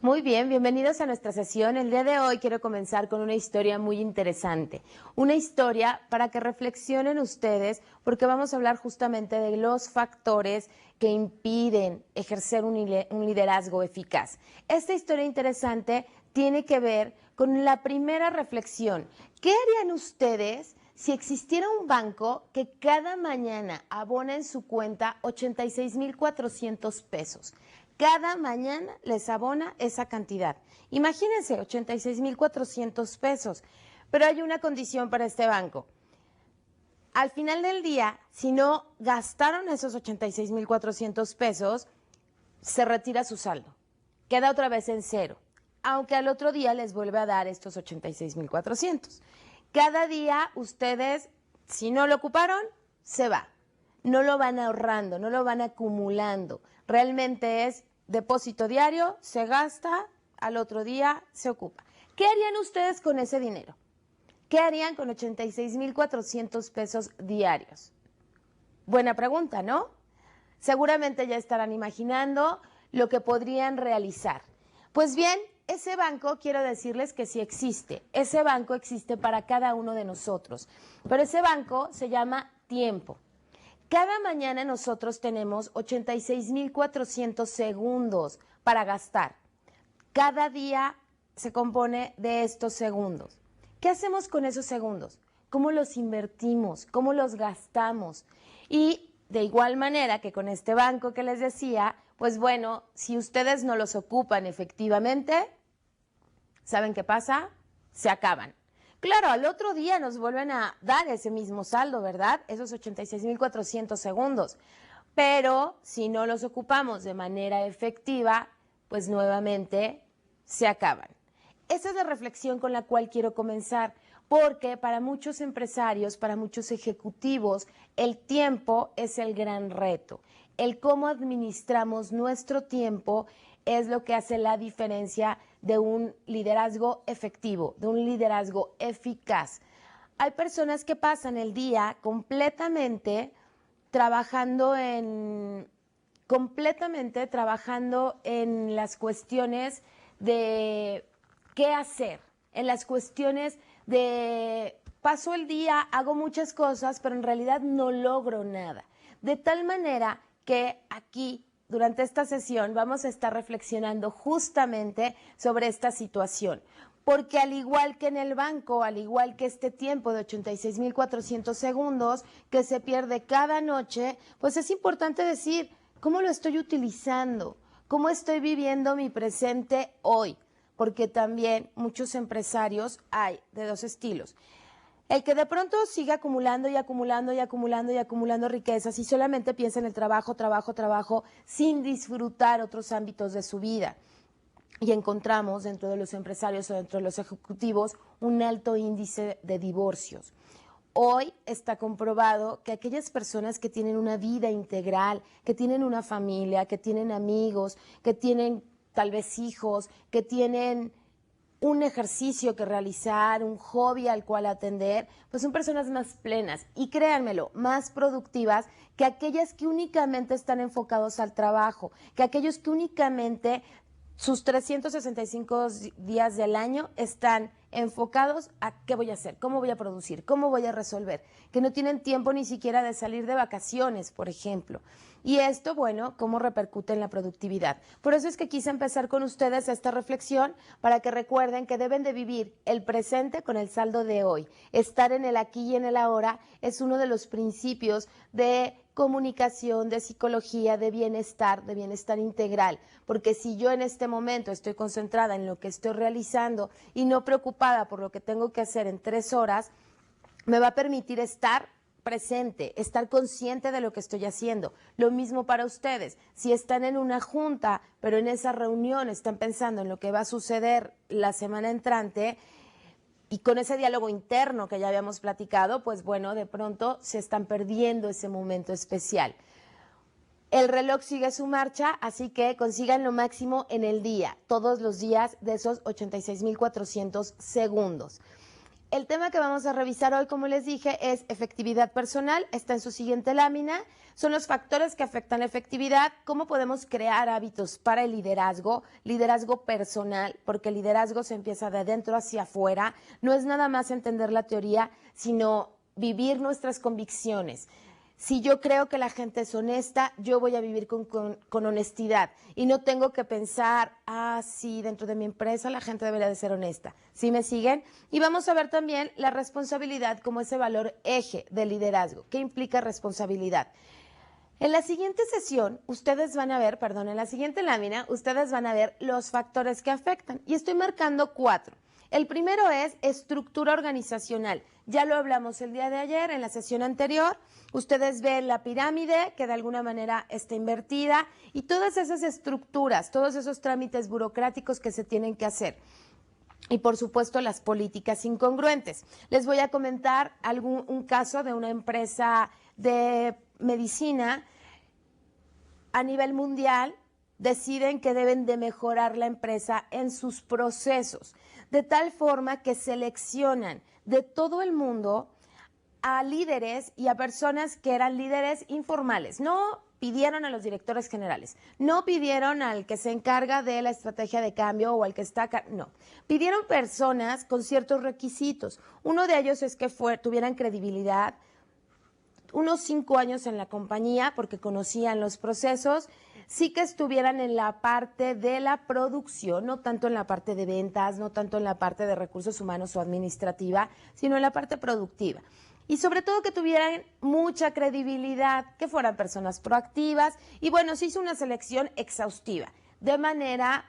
Muy bien, bienvenidos a nuestra sesión. El día de hoy quiero comenzar con una historia muy interesante. Una historia para que reflexionen ustedes, porque vamos a hablar justamente de los factores que impiden ejercer un liderazgo eficaz. Esta historia interesante tiene que ver con la primera reflexión. ¿Qué harían ustedes si existiera un banco que cada mañana abona en su cuenta 86,400 pesos? Cada mañana les abona esa cantidad. Imagínense, 86,400 pesos. Pero hay una condición para este banco. Al final del día, si no gastaron esos 86,400 pesos, se retira su saldo. Queda otra vez en cero. Aunque al otro día les vuelve a dar estos 86,400. Cada día ustedes, si no lo ocuparon, se va. No lo van ahorrando, no lo van acumulando. Realmente es depósito diario, se gasta, al otro día se ocupa. ¿Qué harían ustedes con ese dinero? ¿Qué harían con 86,400 pesos diarios? Buena pregunta, ¿no? Seguramente ya estarán imaginando lo que podrían realizar. Pues bien, ese banco, quiero decirles que sí existe. Ese banco existe para cada uno de nosotros. Pero ese banco se llama tiempo. Cada mañana nosotros tenemos 86,400 segundos para gastar. Cada día se compone de estos segundos. ¿Qué hacemos con esos segundos? ¿Cómo los invertimos? ¿Cómo los gastamos? Y de igual manera que con este banco que les decía, pues bueno, si ustedes no los ocupan efectivamente, ¿saben qué pasa? Se acaban. Claro, al otro día nos vuelven a dar ese mismo saldo, ¿verdad? Esos 86,400 segundos. Pero si no los ocupamos de manera efectiva, pues nuevamente se acaban. Esa es la reflexión con la cual quiero comenzar, porque para muchos empresarios, para muchos ejecutivos, el tiempo es el gran reto. El cómo administramos nuestro tiempo es lo que hace la diferencia de un liderazgo efectivo, de un liderazgo eficaz. Hay personas que pasan el día completamente trabajando en las cuestiones de qué hacer, en las cuestiones de paso el día, hago muchas cosas, pero en realidad no logro nada. De tal manera que aquí, durante esta sesión, vamos a estar reflexionando justamente sobre esta situación. Porque al igual que en el banco, al igual que este tiempo de 86,400 segundos que se pierde cada noche, pues es importante decir, ¿cómo lo estoy utilizando? ¿Cómo estoy viviendo mi presente hoy? Porque también muchos empresarios hay de dos estilos. El que de pronto sigue acumulando y acumulando y acumulando y acumulando riquezas y solamente piensa en el trabajo, trabajo, trabajo, sin disfrutar otros ámbitos de su vida. Y encontramos dentro de los empresarios o dentro de los ejecutivos un alto índice de divorcios. Hoy está comprobado que aquellas personas que tienen una vida integral, que tienen una familia, que tienen amigos, que tienen tal vez hijos, que tienen un ejercicio que realizar, un hobby al cual atender, pues son personas más plenas y créanmelo, más productivas que aquellas que únicamente están enfocados al trabajo, que aquellos que únicamente sus 365 días del año están enfocados a qué voy a hacer, cómo voy a producir, cómo voy a resolver, que no tienen tiempo ni siquiera de salir de vacaciones, por ejemplo. Y esto, bueno, cómo repercute en la productividad. Por eso es que quise empezar con ustedes esta reflexión para que recuerden que deben de vivir el presente con el saldo de hoy. Estar en el aquí y en el ahora es uno de los principios de comunicación, de psicología, de bienestar integral, porque si yo en este momento estoy concentrada en lo que estoy realizando y no preocupada por lo que tengo que hacer en 3 horas, me va a permitir estar presente, estar consciente de lo que estoy haciendo. Lo mismo para ustedes, si están en una junta, pero en esa reunión están pensando en lo que va a suceder la semana entrante, y con ese diálogo interno que ya habíamos platicado, pues bueno, de pronto se están perdiendo ese momento especial. El reloj sigue su marcha, así que consigan lo máximo en el día, todos los días de esos 86,400 segundos. El tema que vamos a revisar hoy, como les dije, es efectividad personal. Está en su siguiente lámina. Son los factores que afectan la efectividad, cómo podemos crear hábitos para el liderazgo personal, porque el liderazgo se empieza de adentro hacia afuera. No es nada más entender la teoría, sino vivir nuestras convicciones. Si yo creo que la gente es honesta, yo voy a vivir con honestidad y no tengo que pensar, sí, dentro de mi empresa la gente debería de ser honesta. ¿Sí me siguen? Y vamos a ver también la responsabilidad como ese valor eje del liderazgo. ¿Qué implica responsabilidad? En la siguiente sesión, en la siguiente lámina, ustedes van a ver los factores que afectan. Y estoy marcando 4. El primero es estructura organizacional. Ya lo hablamos el día de ayer en la sesión anterior. Ustedes ven la pirámide que de alguna manera está invertida y todas esas estructuras, todos esos trámites burocráticos que se tienen que hacer. Y por supuesto las políticas incongruentes. Les voy a comentar un caso de una empresa de medicina a nivel mundial. Deciden que deben de mejorar la empresa en sus procesos, de tal forma que seleccionan de todo el mundo a líderes y a personas que eran líderes informales. No pidieron a los directores generales, no pidieron al que se encarga de la estrategia de cambio o al que está acá, no. Pidieron personas con ciertos requisitos. Uno de ellos es que tuvieran credibilidad, unos 5 años en la compañía porque conocían los procesos, sí que estuvieran en la parte de la producción, no tanto en la parte de ventas, no tanto en la parte de recursos humanos o administrativa, sino en la parte productiva. Y sobre todo que tuvieran mucha credibilidad, que fueran personas proactivas. Y bueno, se hizo una selección exhaustiva, de manera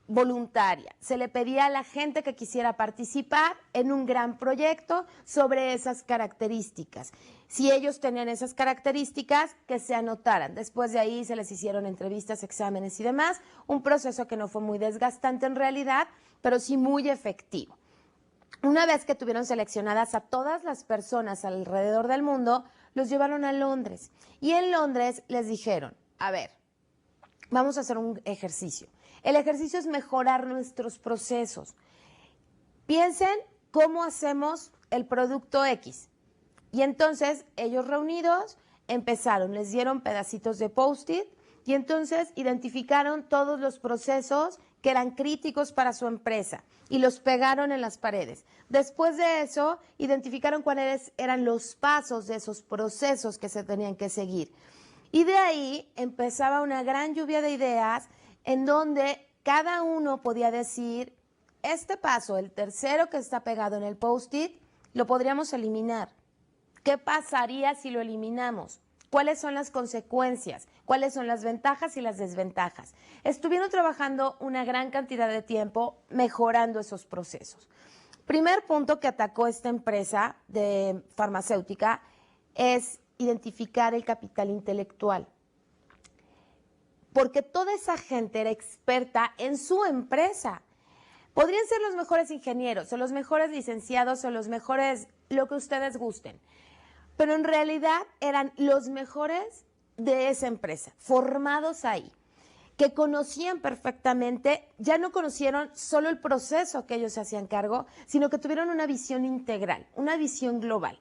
voluntaria. Se le pedía a la gente que quisiera participar en un gran proyecto sobre esas características. Si ellos tenían esas características, que se anotaran. Después de ahí se les hicieron entrevistas, exámenes y demás. Un proceso que no fue muy desgastante en realidad, pero sí muy efectivo. Una vez que tuvieron seleccionadas a todas las personas alrededor del mundo, los llevaron a Londres. Y en Londres les dijeron, a ver, vamos a hacer un ejercicio. El ejercicio es mejorar nuestros procesos. Piensen cómo hacemos el producto X. Y entonces ellos reunidos empezaron, les dieron pedacitos de Post-it y entonces identificaron todos los procesos que eran críticos para su empresa y los pegaron en las paredes. Después de eso, identificaron cuáles eran los pasos de esos procesos que se tenían que seguir. Y de ahí empezaba una gran lluvia de ideas en donde cada uno podía decir, este paso, el tercero que está pegado en el Post-it, lo podríamos eliminar. ¿Qué pasaría si lo eliminamos? ¿Cuáles son las consecuencias? ¿Cuáles son las ventajas y las desventajas? Estuvieron trabajando una gran cantidad de tiempo mejorando esos procesos. Primer punto que atacó esta empresa de farmacéutica es identificar el capital intelectual. Porque toda esa gente era experta en su empresa. Podrían ser los mejores ingenieros o los mejores licenciados o los mejores, lo que ustedes gusten. Pero en realidad eran los mejores de esa empresa, formados ahí, que conocían perfectamente, ya no conocieron solo el proceso que ellos se hacían cargo, sino que tuvieron una visión integral, una visión global.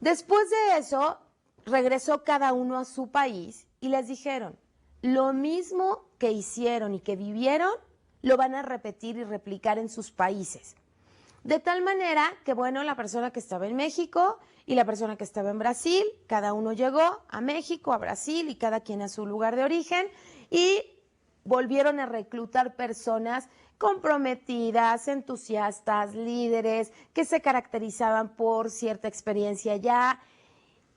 Después de eso, regresó cada uno a su país y les dijeron, lo mismo que hicieron y que vivieron, lo van a repetir y replicar en sus países. De tal manera que, bueno, la persona que estaba en México y la persona que estaba en Brasil, cada uno llegó a México, a Brasil y cada quien a su lugar de origen y volvieron a reclutar personas comprometidas, entusiastas, líderes, que se caracterizaban por cierta experiencia ya.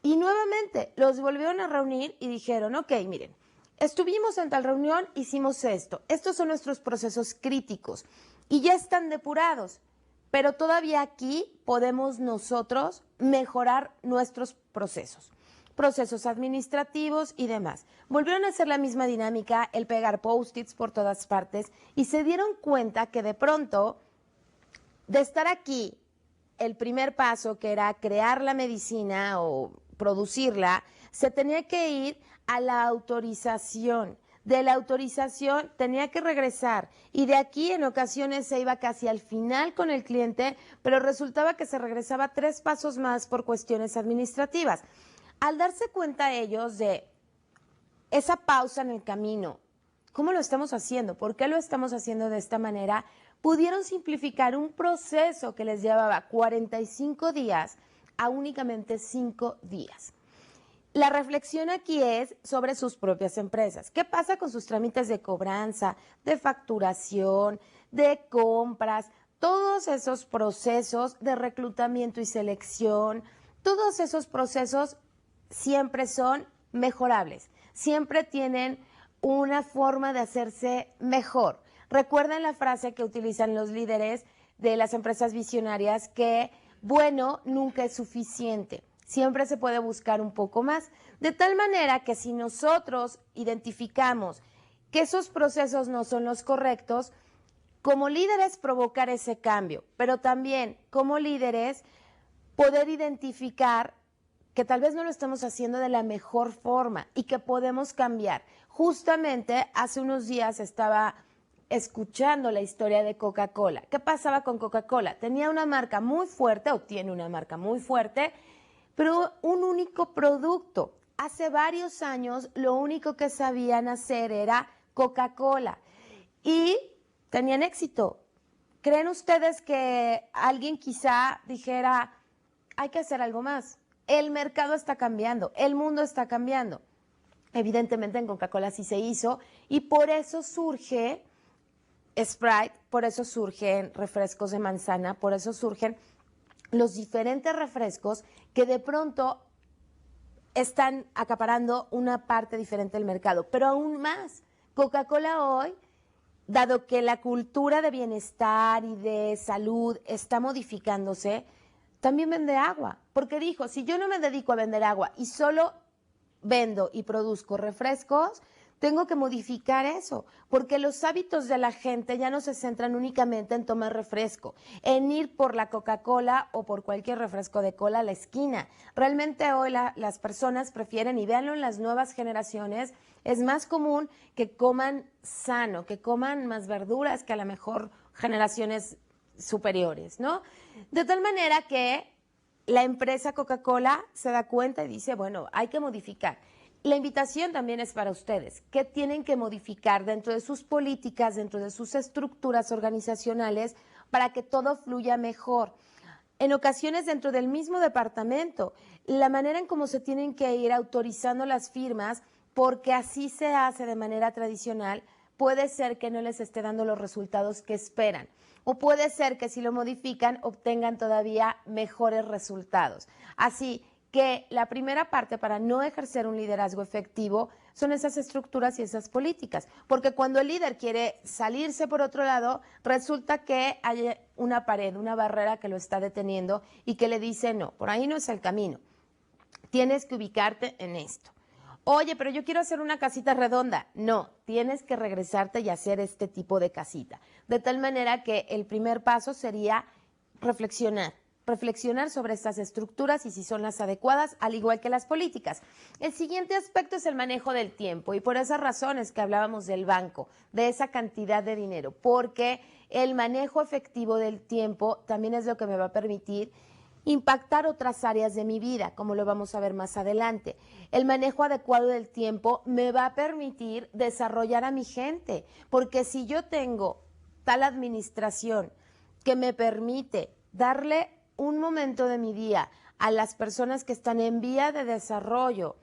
Y nuevamente los volvieron a reunir y dijeron, ok, miren, estuvimos en tal reunión, hicimos esto. Estos son nuestros procesos críticos y ya están depurados. Pero todavía aquí podemos nosotros mejorar nuestros procesos administrativos y demás. Volvieron a hacer la misma dinámica, el pegar post-its por todas partes y se dieron cuenta que de pronto, de estar aquí, el primer paso que era crear la medicina o producirla, se tenía que ir a la autorización de la autorización tenía que regresar y de aquí en ocasiones se iba casi al final con el cliente, pero resultaba que se regresaba 3 pasos más por cuestiones administrativas. Al darse cuenta ellos de esa pausa en el camino, ¿cómo lo estamos haciendo? ¿Por qué lo estamos haciendo de esta manera? Pudieron simplificar un proceso que les llevaba 45 días a únicamente 5 días. La reflexión aquí es sobre sus propias empresas. ¿Qué pasa con sus trámites de cobranza, de facturación, de compras? Todos esos procesos de reclutamiento y selección, todos esos procesos siempre son mejorables, siempre tienen una forma de hacerse mejor. Recuerden la frase que utilizan los líderes de las empresas visionarias que bueno nunca es suficiente. Siempre se puede buscar un poco más, de tal manera que si nosotros identificamos que esos procesos no son los correctos, como líderes provocar ese cambio, pero también como líderes poder identificar que tal vez no lo estamos haciendo de la mejor forma y que podemos cambiar. Justamente hace unos días estaba escuchando la historia de Coca-Cola. ¿Qué pasaba con Coca-Cola? Tenía una marca muy fuerte, o tiene una marca muy fuerte, pero un único producto. Hace varios años lo único que sabían hacer era Coca-Cola y tenían éxito. ¿Creen ustedes que alguien quizá dijera, hay que hacer algo más? El mercado está cambiando, el mundo está cambiando. Evidentemente en Coca-Cola sí se hizo y por eso surge Sprite, por eso surgen refrescos de manzana, por eso surgen los diferentes refrescos que de pronto están acaparando una parte diferente del mercado. Pero aún más, Coca-Cola hoy, dado que la cultura de bienestar y de salud está modificándose, también vende agua, porque dijo, si yo no me dedico a vender agua y solo vendo y produzco refrescos, tengo que modificar eso, porque los hábitos de la gente ya no se centran únicamente en tomar refresco, en ir por la Coca-Cola o por cualquier refresco de cola a la esquina. Realmente hoy las personas prefieren, y véanlo en las nuevas generaciones, es más común que coman sano, que coman más verduras que a lo mejor generaciones superiores, ¿no? De tal manera que la empresa Coca-Cola se da cuenta y dice, bueno, hay que modificar. La invitación también es para ustedes. ¿Qué tienen que modificar dentro de sus políticas, dentro de sus estructuras organizacionales para que todo fluya mejor? En ocasiones dentro del mismo departamento, la manera en cómo se tienen que ir autorizando las firmas, porque así se hace de manera tradicional, puede ser que no les esté dando los resultados que esperan. O puede ser que si lo modifican obtengan todavía mejores resultados. Así que la primera parte para no ejercer un liderazgo efectivo son esas estructuras y esas políticas, porque cuando el líder quiere salirse por otro lado, resulta que hay una pared, una barrera que lo está deteniendo y que le dice, no, por ahí no es el camino, tienes que ubicarte en esto. Oye, pero yo quiero hacer una casita redonda. No, tienes que regresarte y hacer este tipo de casita. De tal manera que el primer paso sería reflexionar sobre estas estructuras y si son las adecuadas, al igual que las políticas. El siguiente aspecto es el manejo del tiempo y por esas razones que hablábamos del banco, de esa cantidad de dinero, porque el manejo efectivo del tiempo también es lo que me va a permitir impactar otras áreas de mi vida, como lo vamos a ver más adelante. El manejo adecuado del tiempo me va a permitir desarrollar a mi gente, porque si yo tengo tal administración que me permite darle un momento de mi día a las personas que están en vía de desarrollo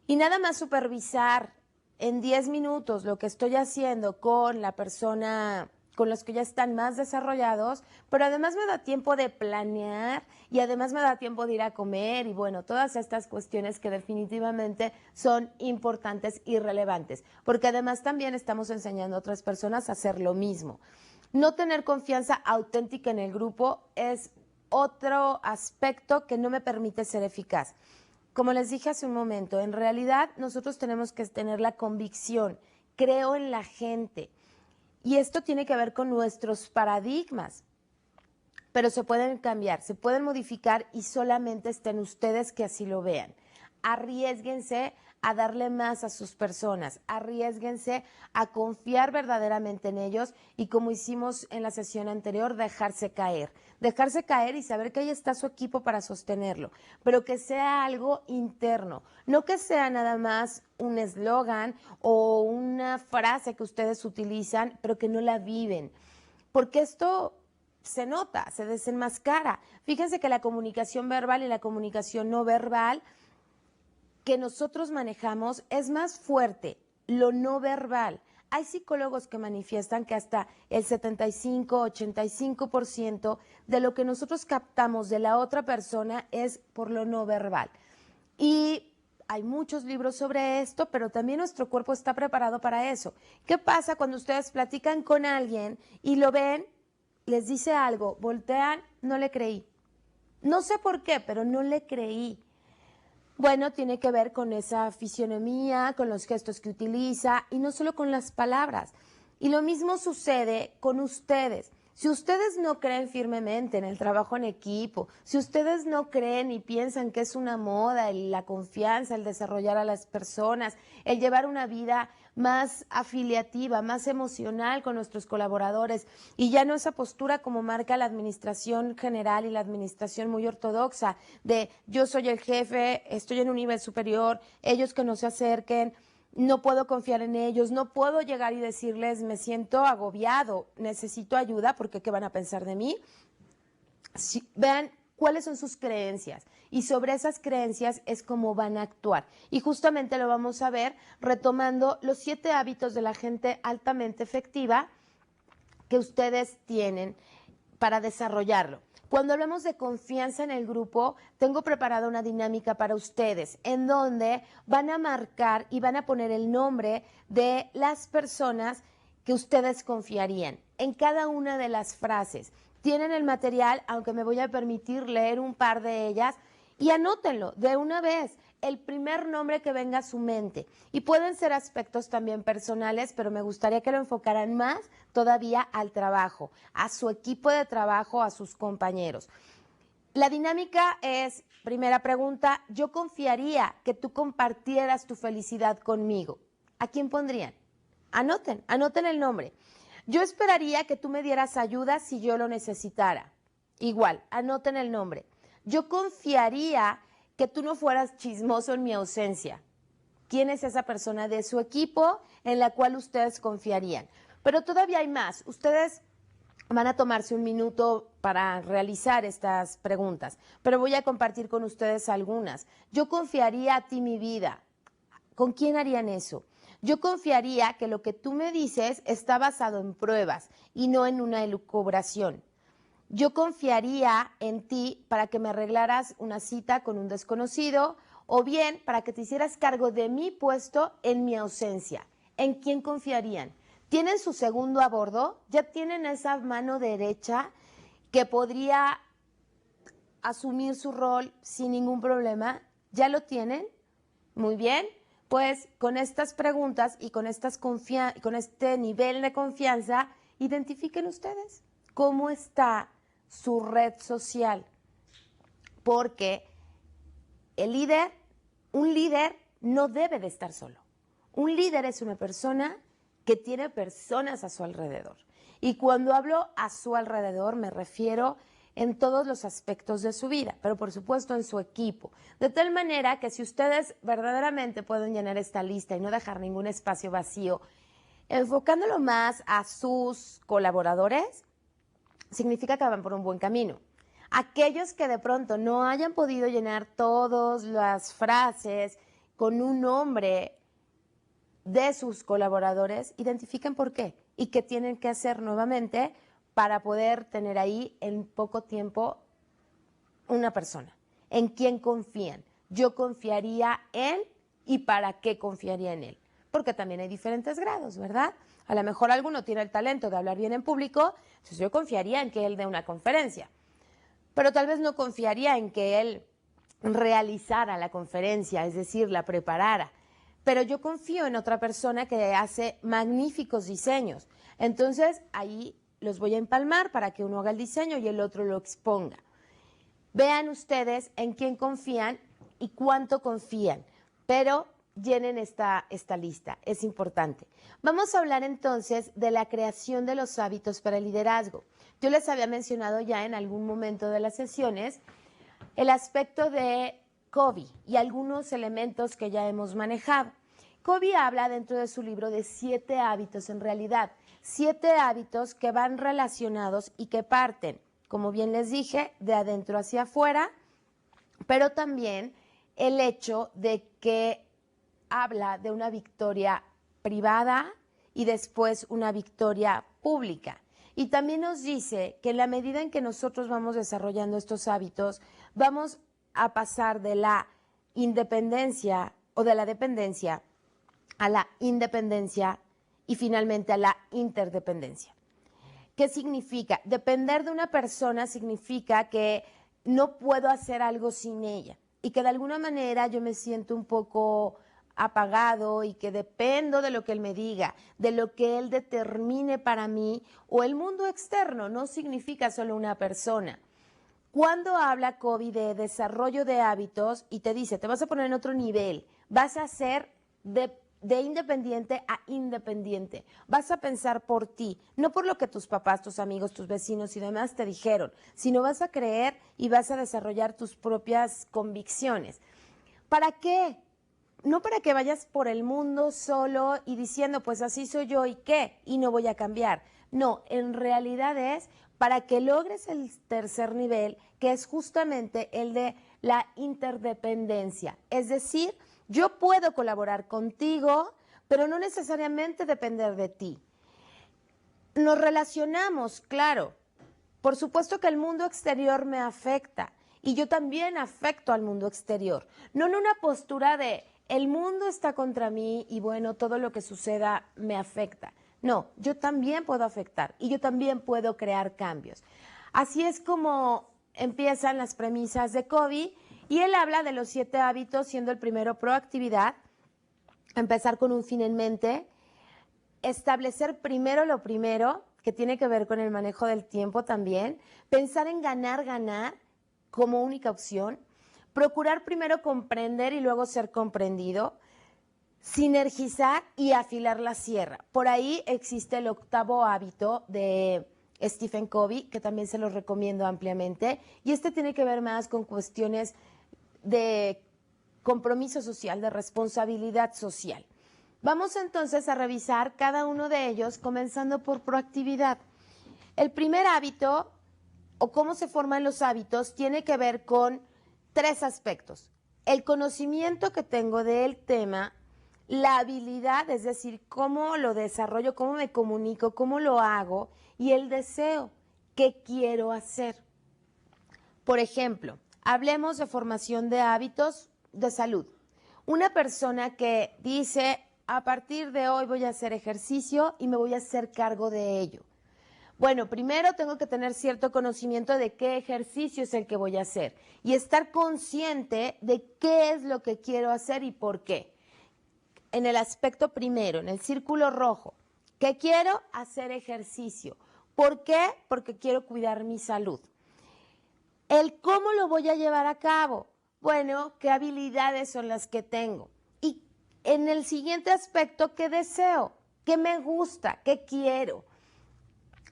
y nada más supervisar en 10 minutos lo que estoy haciendo con la persona, con los que ya están más desarrollados, pero además me da tiempo de planear y además me da tiempo de ir a comer y bueno, todas estas cuestiones que definitivamente son importantes y relevantes, porque además también estamos enseñando a otras personas a hacer lo mismo. No tener confianza auténtica en el grupo es otro aspecto que no me permite ser eficaz. Como les dije hace un momento, en realidad nosotros tenemos que tener la convicción, creo en la gente. Y esto tiene que ver con nuestros paradigmas, pero se pueden cambiar, se pueden modificar y solamente estén ustedes que así lo vean. Arriésguense a darle más a sus personas, arriésguense a confiar verdaderamente en ellos y, como hicimos en la sesión anterior, dejarse caer y saber que ahí está su equipo para sostenerlo, pero que sea algo interno, no que sea nada más un eslogan o una frase que ustedes utilizan, pero que no la viven, porque esto se nota, se desenmascara. Fíjense que la comunicación verbal y la comunicación no verbal que nosotros manejamos es más fuerte, lo no verbal. Hay psicólogos que manifiestan que hasta el 75-85% de lo que nosotros captamos de la otra persona es por lo no verbal. Y hay muchos libros sobre esto, pero también nuestro cuerpo está preparado para eso. ¿Qué pasa cuando ustedes platican con alguien y lo ven, les dice algo, voltean, no le creí? No sé por qué, pero no le creí. Bueno, tiene que ver con esa fisionomía, con los gestos que utiliza y no solo con las palabras. Y lo mismo sucede con ustedes. Si ustedes no creen firmemente en el trabajo en equipo, si ustedes no creen y piensan que es una moda la confianza, el desarrollar a las personas, el llevar una vida más afiliativa, más emocional con nuestros colaboradores y ya no esa postura como marca la administración general y la administración muy ortodoxa de yo soy el jefe, estoy en un nivel superior, ellos que no se acerquen, no puedo confiar en ellos, no puedo llegar y decirles me siento agobiado, necesito ayuda porque ¿qué van a pensar de mí? Vean cuáles son sus creencias y sobre esas creencias es cómo van a actuar. Y justamente lo vamos a ver retomando los 7 hábitos de la gente altamente efectiva que ustedes tienen para desarrollarlo. Cuando hablamos de confianza en el grupo, tengo preparada una dinámica para ustedes en donde van a marcar y van a poner el nombre de las personas que ustedes confiarían en cada una de las frases. Tienen el material, aunque me voy a permitir leer un par de ellas, y anótenlo de una vez, el primer nombre que venga a su mente. Y pueden ser aspectos también personales, pero me gustaría que lo enfocaran más todavía al trabajo, a su equipo de trabajo, a sus compañeros. La dinámica es, primera pregunta, yo confiaría que tú compartieras tu felicidad conmigo. ¿A quién pondrían? Anoten el nombre. Yo esperaría que tú me dieras ayuda si yo lo necesitara. Igual, anoten el nombre. Yo confiaría que tú no fueras chismoso en mi ausencia. ¿Quién es esa persona de su equipo en la cual ustedes confiarían? Pero todavía hay más. Ustedes van a tomarse un minuto para realizar estas preguntas, pero voy a compartir con ustedes algunas. Yo confiaría a ti mi vida. ¿Con quién harían eso? Yo confiaría que lo que tú me dices está basado en pruebas y no en una elucubración. Yo confiaría en ti para que me arreglaras una cita con un desconocido o bien para que te hicieras cargo de mi puesto en mi ausencia. ¿En quién confiarían? ¿Tienen su segundo a bordo? ¿Ya tienen esa mano derecha que podría asumir su rol sin ningún problema? ¿Ya lo tienen? Muy bien. Pues con estas preguntas y con este nivel de confianza, identifiquen ustedes cómo está su red social. Porque un líder no debe de estar solo. Un líder es una persona que tiene personas a su alrededor. Y cuando hablo a su alrededor me refiero en todos los aspectos de su vida, pero por supuesto en su equipo. De tal manera que si ustedes verdaderamente pueden llenar esta lista y no dejar ningún espacio vacío, enfocándolo más a sus colaboradores, significa que van por un buen camino. Aquellos que de pronto no hayan podido llenar todas las frases con un nombre de sus colaboradores, identifiquen por qué y qué tienen que hacer nuevamente para poder tener ahí en poco tiempo una persona. ¿En quién confían? Yo confiaría en y para qué confiaría en él. Porque también hay diferentes grados, ¿verdad? A lo mejor alguno tiene el talento de hablar bien en público, entonces yo confiaría en que él dé una conferencia. Pero tal vez no confiaría en que él realizara la conferencia, es decir, la preparara. Pero yo confío en otra persona que hace magníficos diseños. Entonces, ahí los voy a empalmar para que uno haga el diseño y el otro lo exponga. Vean ustedes en quién confían y cuánto confían, pero llenen esta lista, es importante. Vamos a hablar entonces de la creación de los hábitos para el liderazgo. Yo les había mencionado ya en algún momento de las sesiones el aspecto de Covey y algunos elementos que ya hemos manejado. Covey habla dentro de su libro de 7 hábitos en realidad, 7 hábitos que van relacionados y que parten, como bien les dije, de adentro hacia afuera, pero también el hecho de que habla de una victoria privada y después una victoria pública. Y también nos dice que en la medida en que nosotros vamos desarrollando estos hábitos, vamos a pasar de la independencia o de la dependencia a la independencia y finalmente a la interdependencia. ¿Qué significa? Depender de una persona significa que no puedo hacer algo sin ella y que de alguna manera yo me siento un poco apagado y que dependo de lo que él me diga, de lo que él determine para mí, o el mundo externo no significa solo una persona. Cuando habla Covey de desarrollo de hábitos y te dice, te vas a poner en otro nivel, vas a ser de independiente a independiente, vas a pensar por ti, no por lo que tus papás, tus amigos, tus vecinos y demás te dijeron, sino vas a creer y vas a desarrollar tus propias convicciones. ¿Para qué? No para que vayas por el mundo solo y diciendo, pues así soy yo y qué, y no voy a cambiar. No, en realidad es para que logres el tercer nivel, que es justamente el de la interdependencia. Es decir, yo puedo colaborar contigo, pero no necesariamente depender de ti. Nos relacionamos, claro. Por supuesto que el mundo exterior me afecta y yo también afecto al mundo exterior. No en una postura de el mundo está contra mí y bueno, todo lo que suceda me afecta. No, yo también puedo afectar y yo también puedo crear cambios. Así es como empiezan las premisas de Covey y él habla de los 7 hábitos, siendo el primero proactividad, empezar con un fin en mente, establecer primero lo primero, que tiene que ver con el manejo del tiempo también, pensar en ganar como única opción, procurar primero comprender y luego ser comprendido, sinergizar y afilar la sierra. Por ahí existe el 8º hábito de Stephen Covey, que también se los recomiendo ampliamente, y este tiene que ver más con cuestiones de compromiso social, de responsabilidad social. Vamos entonces a revisar cada uno de ellos, comenzando por proactividad. El primer hábito, o cómo se forman los hábitos, tiene que ver con 3 aspectos. El conocimiento que tengo del tema, la habilidad, es decir, cómo lo desarrollo, cómo me comunico, cómo lo hago, y el deseo, qué quiero hacer. Por ejemplo, hablemos de formación de hábitos de salud. Una persona que dice, a partir de hoy voy a hacer ejercicio y me voy a hacer cargo de ello. Bueno, primero tengo que tener cierto conocimiento de qué ejercicio es el que voy a hacer y estar consciente de qué es lo que quiero hacer y por qué. En el aspecto primero, en el círculo rojo, ¿qué quiero? Hacer ejercicio. ¿Por qué? Porque quiero cuidar mi salud. ¿El cómo lo voy a llevar a cabo? Bueno, ¿qué habilidades son las que tengo? Y en el siguiente aspecto, ¿qué deseo? ¿Qué me gusta? ¿Qué quiero?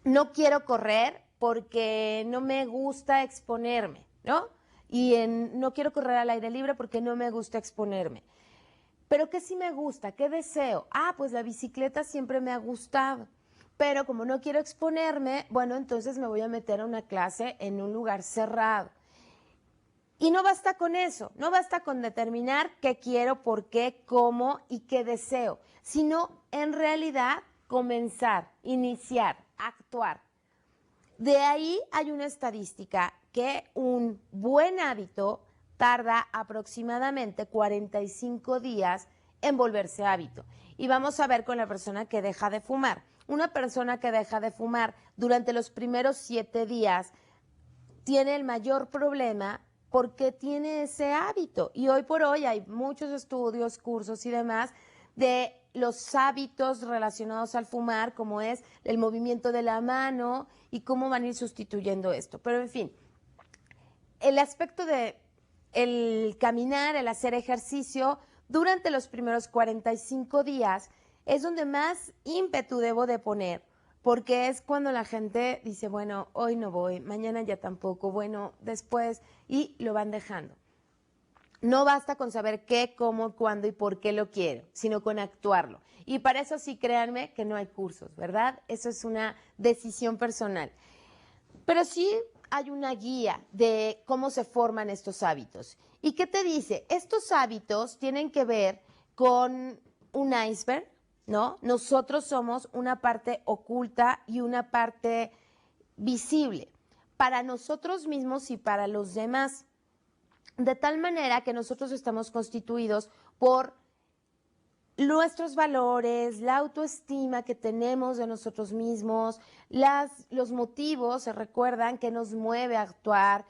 No quiero correr porque no me gusta exponerme, ¿no? No quiero correr al aire libre porque no me gusta exponerme. Pero ¿qué sí me gusta? ¿Qué deseo? Ah, pues la bicicleta siempre me ha gustado. Pero como no quiero exponerme, bueno, entonces me voy a meter a una clase en un lugar cerrado. Y no basta con eso, no basta con determinar qué quiero, por qué, cómo y qué deseo, sino en realidad comenzar, iniciar, actuar. De ahí hay una estadística que un buen hábito tarda aproximadamente 45 días en volverse hábito. Y vamos a ver con la persona que deja de fumar. Una persona que deja de fumar durante los primeros 7 días tiene el mayor problema porque tiene ese hábito. Y hoy por hoy hay muchos estudios, cursos y demás de los hábitos relacionados al fumar, como es el movimiento de la mano y cómo van a ir sustituyendo esto. Pero en fin, el aspecto de el caminar, el hacer ejercicio durante los primeros 45 días es donde más ímpetu debo de poner, porque es cuando la gente dice, bueno, hoy no voy, mañana ya tampoco, bueno, después, y lo van dejando. No basta con saber qué, cómo, cuándo y por qué lo quiero, sino con actuarlo. Y para eso sí, créanme que no hay cursos, ¿verdad? Eso es una decisión personal. Pero sí hay una guía de cómo se forman estos hábitos. ¿Y qué te dice? Estos hábitos tienen que ver con un iceberg, ¿no? Nosotros somos una parte oculta y una parte visible para nosotros mismos y para los demás. De tal manera que nosotros estamos constituidos por nuestros valores, la autoestima que tenemos de nosotros mismos, los motivos, se recuerdan, que nos mueve a actuar,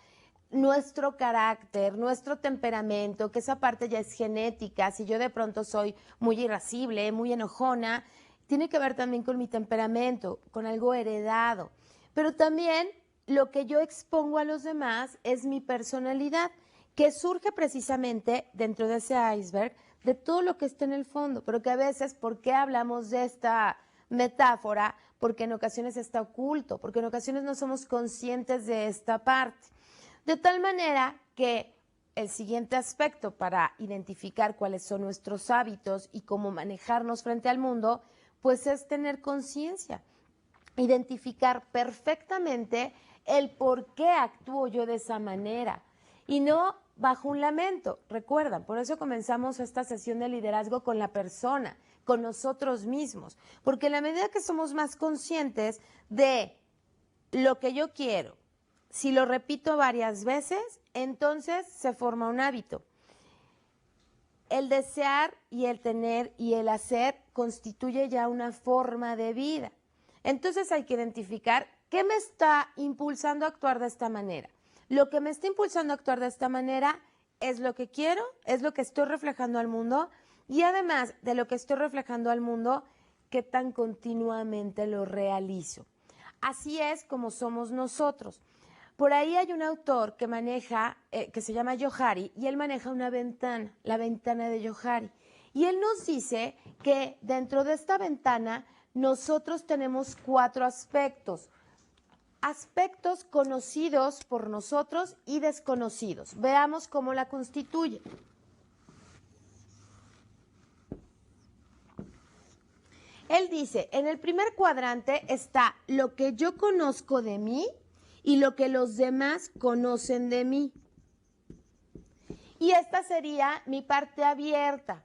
nuestro carácter, nuestro temperamento, que esa parte ya es genética. Si yo de pronto soy muy irascible, muy enojona, tiene que ver también con mi temperamento, con algo heredado. Pero también lo que yo expongo a los demás es mi personalidad, que surge precisamente dentro de ese iceberg de todo lo que está en el fondo, pero que a veces, ¿por qué hablamos de esta metáfora? Porque en ocasiones está oculto, porque en ocasiones no somos conscientes de esta parte. De tal manera que el siguiente aspecto para identificar cuáles son nuestros hábitos y cómo manejarnos frente al mundo, pues es tener conciencia, identificar perfectamente el por qué actúo yo de esa manera y no bajo un lamento. Recuerdan, por eso comenzamos esta sesión de liderazgo con la persona, con nosotros mismos, porque en la medida que somos más conscientes de lo que yo quiero, si lo repito varias veces, entonces se forma un hábito. El desear y el tener y el hacer constituye ya una forma de vida. Entonces hay que identificar qué me está impulsando a actuar de esta manera. Lo que me está impulsando a actuar de esta manera es lo que quiero, es lo que estoy reflejando al mundo, y además de lo que estoy reflejando al mundo, qué tan continuamente lo realizo. Así es como somos nosotros. Por ahí hay un autor que maneja, que se llama Johari, y él maneja una ventana, la ventana de Johari. Y él nos dice que dentro de esta ventana nosotros tenemos 4 aspectos. Aspectos conocidos por nosotros y desconocidos. Veamos cómo la constituye. Él dice, en el primer cuadrante está lo que yo conozco de mí y lo que los demás conocen de mí. Y esta sería mi parte abierta.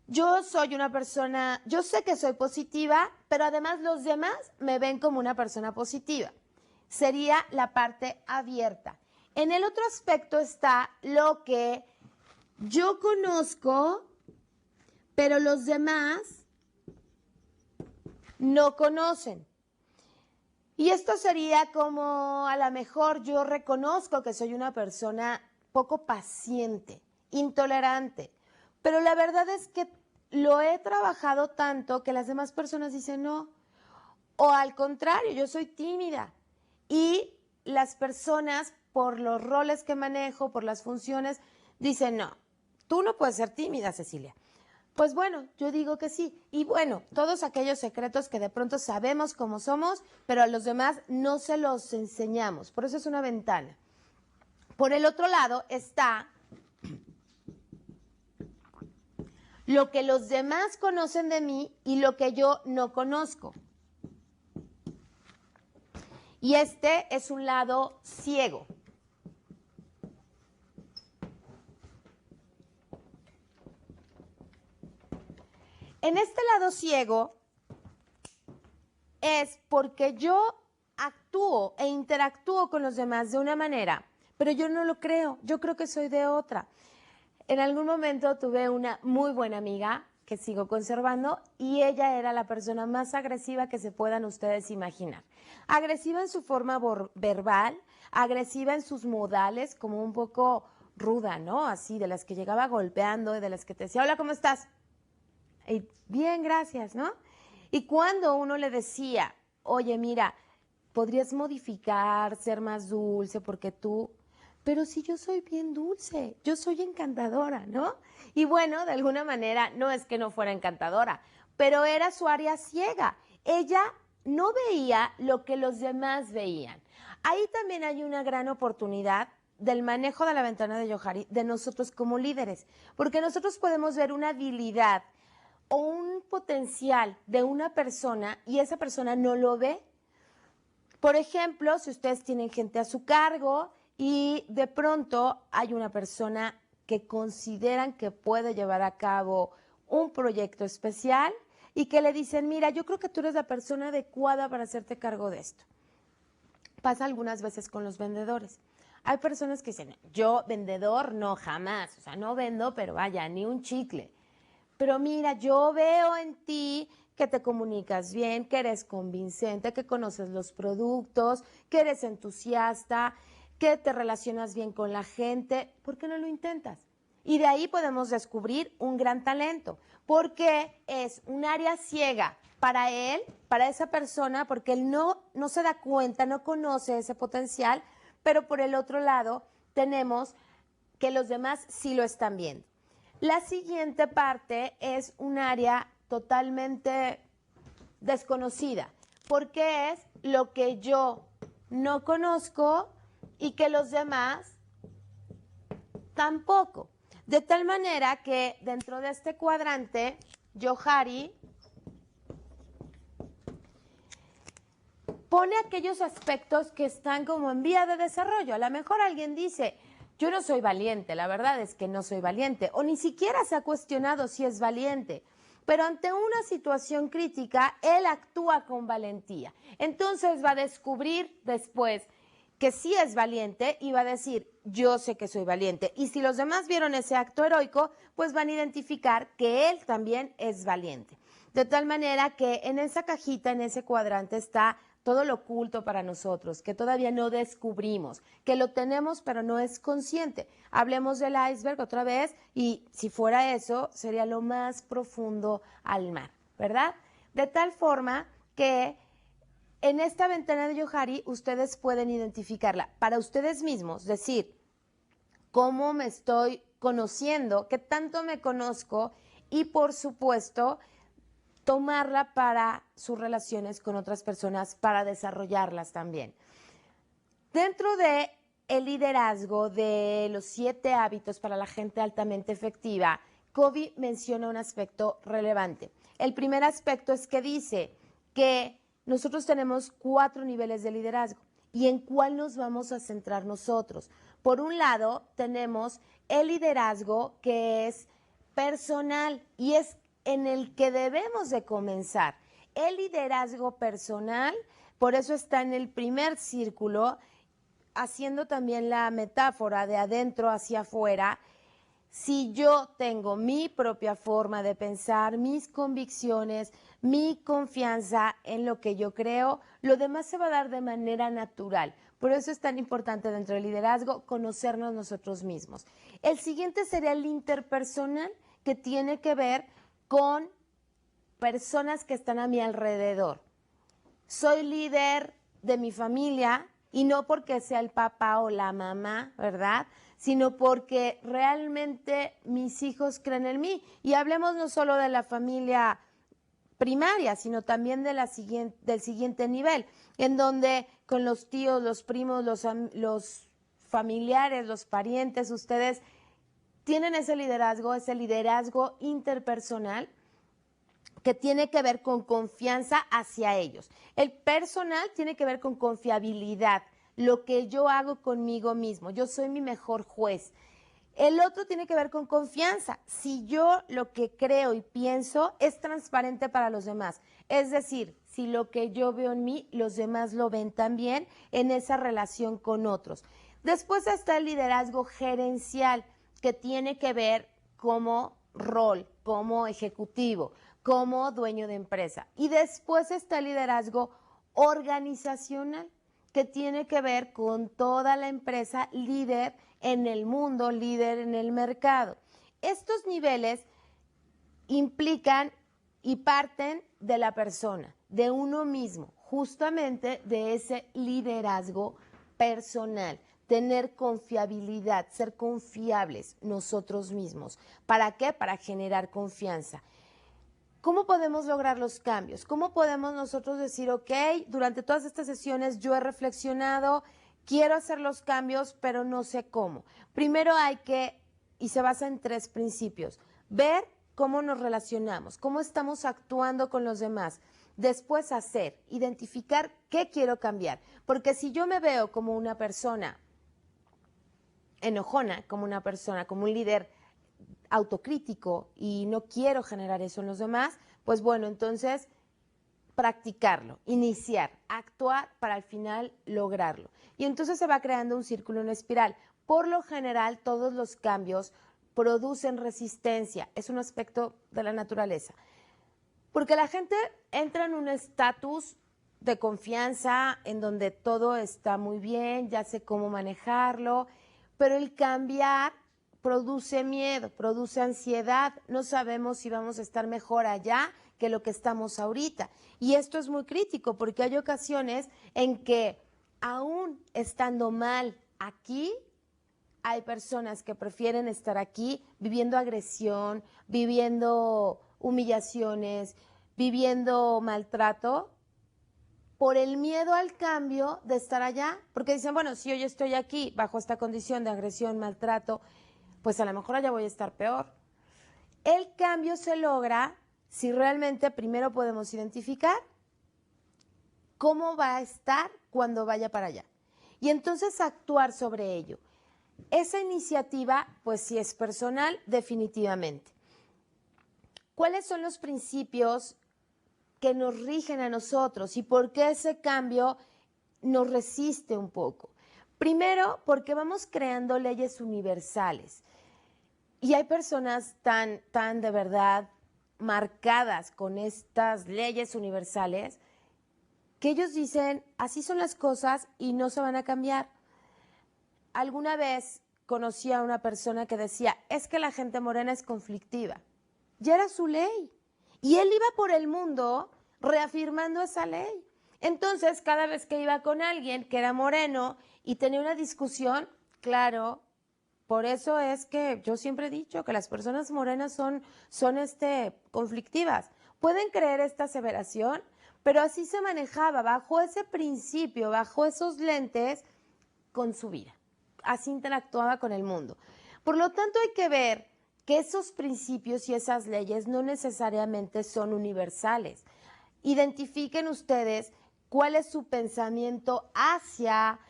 Yo soy una persona, yo sé que soy positiva, pero además los demás me ven como una persona positiva. Sería la parte abierta. En el otro aspecto está lo que yo conozco, pero los demás no conocen. Y esto sería como, a lo mejor yo reconozco que soy una persona poco paciente, intolerante, pero la verdad es que lo he trabajado tanto que las demás personas dicen no. O al contrario, yo soy tímida y las personas, por los roles que manejo, por las funciones, dicen no, tú no puedes ser tímida, Cecilia. Pues bueno, yo digo que sí. Y bueno, todos aquellos secretos que de pronto sabemos cómo somos, pero a los demás no se los enseñamos. Por eso es una ventana. Por el otro lado está lo que los demás conocen de mí y lo que yo no conozco. Y este es un lado ciego. En este lado ciego es porque yo actúo e interactúo con los demás de una manera, pero yo no lo creo, yo creo que soy de otra. En algún momento tuve una muy buena amiga que sigo conservando y ella era la persona más agresiva que se puedan ustedes imaginar. Agresiva en su forma verbal, agresiva en sus modales, como un poco ruda, ¿no? Así, de las que llegaba golpeando, de las que te decía, hola, ¿cómo estás? Y bien, gracias, ¿no? Y cuando uno le decía, oye, mira, podrías modificar, ser más dulce, porque tú pero si yo soy bien dulce, yo soy encantadora, ¿no? Y bueno, de alguna manera, no es que no fuera encantadora, pero era su área ciega. Ella no veía lo que los demás veían. Ahí también hay una gran oportunidad del manejo de la ventana de Johari, de nosotros como líderes, porque nosotros podemos ver una habilidad o un potencial de una persona y esa persona no lo ve. Por ejemplo, si ustedes tienen gente a su cargo y de pronto hay una persona que consideran que puede llevar a cabo un proyecto especial y que le dicen, mira, yo creo que tú eres la persona adecuada para hacerte cargo de esto. Pasa algunas veces con los vendedores. Hay personas que dicen, yo vendedor no, jamás, o sea, no vendo, pero vaya, ni un chicle. Pero mira, yo veo en ti que te comunicas bien, que eres convincente, que conoces los productos, que eres entusiasta, que te relacionas bien con la gente. ¿Por qué no lo intentas? Y de ahí podemos descubrir un gran talento, porque es un área ciega para él, para esa persona, porque él no se da cuenta, no conoce ese potencial, pero por el otro lado tenemos que los demás sí lo están viendo. La siguiente parte es un área totalmente desconocida, porque es lo que yo no conozco y que los demás tampoco. De tal manera que dentro de este cuadrante, Johari pone aquellos aspectos que están como en vía de desarrollo. A lo mejor alguien dice, yo no soy valiente, la verdad es que no soy valiente, o ni siquiera se ha cuestionado si es valiente, pero ante una situación crítica, él actúa con valentía. Entonces va a descubrir después que sí es valiente y va a decir, yo sé que soy valiente. Y si los demás vieron ese acto heroico, pues van a identificar que él también es valiente. De tal manera que en esa cajita, en ese cuadrante está todo lo oculto para nosotros, que todavía no descubrimos, que lo tenemos pero no es consciente. Hablemos del iceberg otra vez y si fuera eso, sería lo más profundo al mar, ¿verdad? De tal forma que en esta ventana de Johari ustedes pueden identificarla para ustedes mismos, decir, cómo me estoy conociendo, qué tanto me conozco y por supuesto tomarla para sus relaciones con otras personas, para desarrollarlas también. Dentro de el liderazgo de los 7 hábitos para la gente altamente efectiva, Covey menciona un aspecto relevante. El primer aspecto es que dice que nosotros tenemos 4 niveles de liderazgo y en cuál nos vamos a centrar nosotros. Por un lado, tenemos el liderazgo que es personal y es en el que debemos de comenzar. El liderazgo personal, por eso está en el primer círculo, haciendo también la metáfora de adentro hacia afuera. Si yo tengo mi propia forma de pensar, mis convicciones, mi confianza en lo que yo creo, lo demás se va a dar de manera natural. Por eso es tan importante dentro del liderazgo conocernos nosotros mismos. El siguiente sería el interpersonal, que tiene que ver con personas que están a mi alrededor. Soy líder de mi familia y no porque sea el papá o la mamá, ¿verdad? Sino porque realmente mis hijos creen en mí. Y hablemos no solo de la familia primaria, sino también de del siguiente nivel, en donde con los tíos, los primos, los familiares, los parientes, ustedes tienen ese liderazgo interpersonal que tiene que ver con confianza hacia ellos. El personal tiene que ver con confiabilidad, lo que yo hago conmigo mismo. Yo soy mi mejor juez. El otro tiene que ver con confianza. Si yo lo que creo y pienso es transparente para los demás. Es decir, si lo que yo veo en mí, los demás lo ven también en esa relación con otros. Después está el liderazgo gerencial, que tiene que ver como rol, como ejecutivo, como dueño de empresa. Y después está el liderazgo organizacional, que tiene que ver con toda la empresa, líder en el mundo, líder en el mercado. Estos niveles implican y parten de la persona, de uno mismo, justamente de ese liderazgo personal. tener confiabilidad, ser confiables nosotros mismos. ¿Para qué? Para generar confianza. ¿Cómo podemos lograr los cambios? ¿Cómo podemos nosotros decir, ok, durante todas estas sesiones yo he reflexionado, quiero hacer los cambios, pero no sé cómo? Primero hay que, y se basa en 3 principios, ver cómo nos relacionamos, cómo estamos actuando con los demás. Después hacer, identificar qué quiero cambiar. Porque si yo me veo como una persona enojona, como una persona, como un líder autocrítico y no quiero generar eso en los demás, pues bueno, entonces practicarlo, iniciar, actuar para al final lograrlo. Y entonces se va creando un círculo, una espiral. Por lo general, todos los cambios producen resistencia. Es un aspecto de la naturaleza. Porque la gente entra en un estatus de confianza en donde todo está muy bien, ya sé cómo manejarlo, pero el cambiar produce miedo, produce ansiedad, no sabemos si vamos a estar mejor allá que lo que estamos ahorita. Y esto es muy crítico porque hay ocasiones en que aún estando mal aquí, hay personas que prefieren estar aquí viviendo agresión, viviendo humillaciones, viviendo maltrato por el miedo al cambio de estar allá, porque dicen, bueno, si yo estoy aquí bajo esta condición de agresión, maltrato, pues a lo mejor allá voy a estar peor. El cambio se logra si realmente primero podemos identificar cómo va a estar cuando vaya para allá y entonces actuar sobre ello. Esa iniciativa, pues si es personal, definitivamente. ¿Cuáles son los principios que nos rigen a nosotros y por qué ese cambio nos resiste un poco? Primero, porque vamos creando leyes universales y hay personas tan de verdad marcadas con estas leyes universales que ellos dicen, así son las cosas y no se van a cambiar. Alguna vez conocí a una persona que decía, es que la gente morena es conflictiva. Ya era su ley. Y él iba por el mundo reafirmando esa ley. Entonces, cada vez que iba con alguien que era moreno y tenía una discusión, claro, por eso es que yo siempre he dicho que las personas morenas son conflictivas. Pueden creer esta aseveración, pero así se manejaba, bajo ese principio, bajo esos lentes, con su vida. Así interactuaba con el mundo. Por lo tanto, hay que ver que esos principios y esas leyes no necesariamente son universales. Identifiquen ustedes cuál es su pensamiento hacia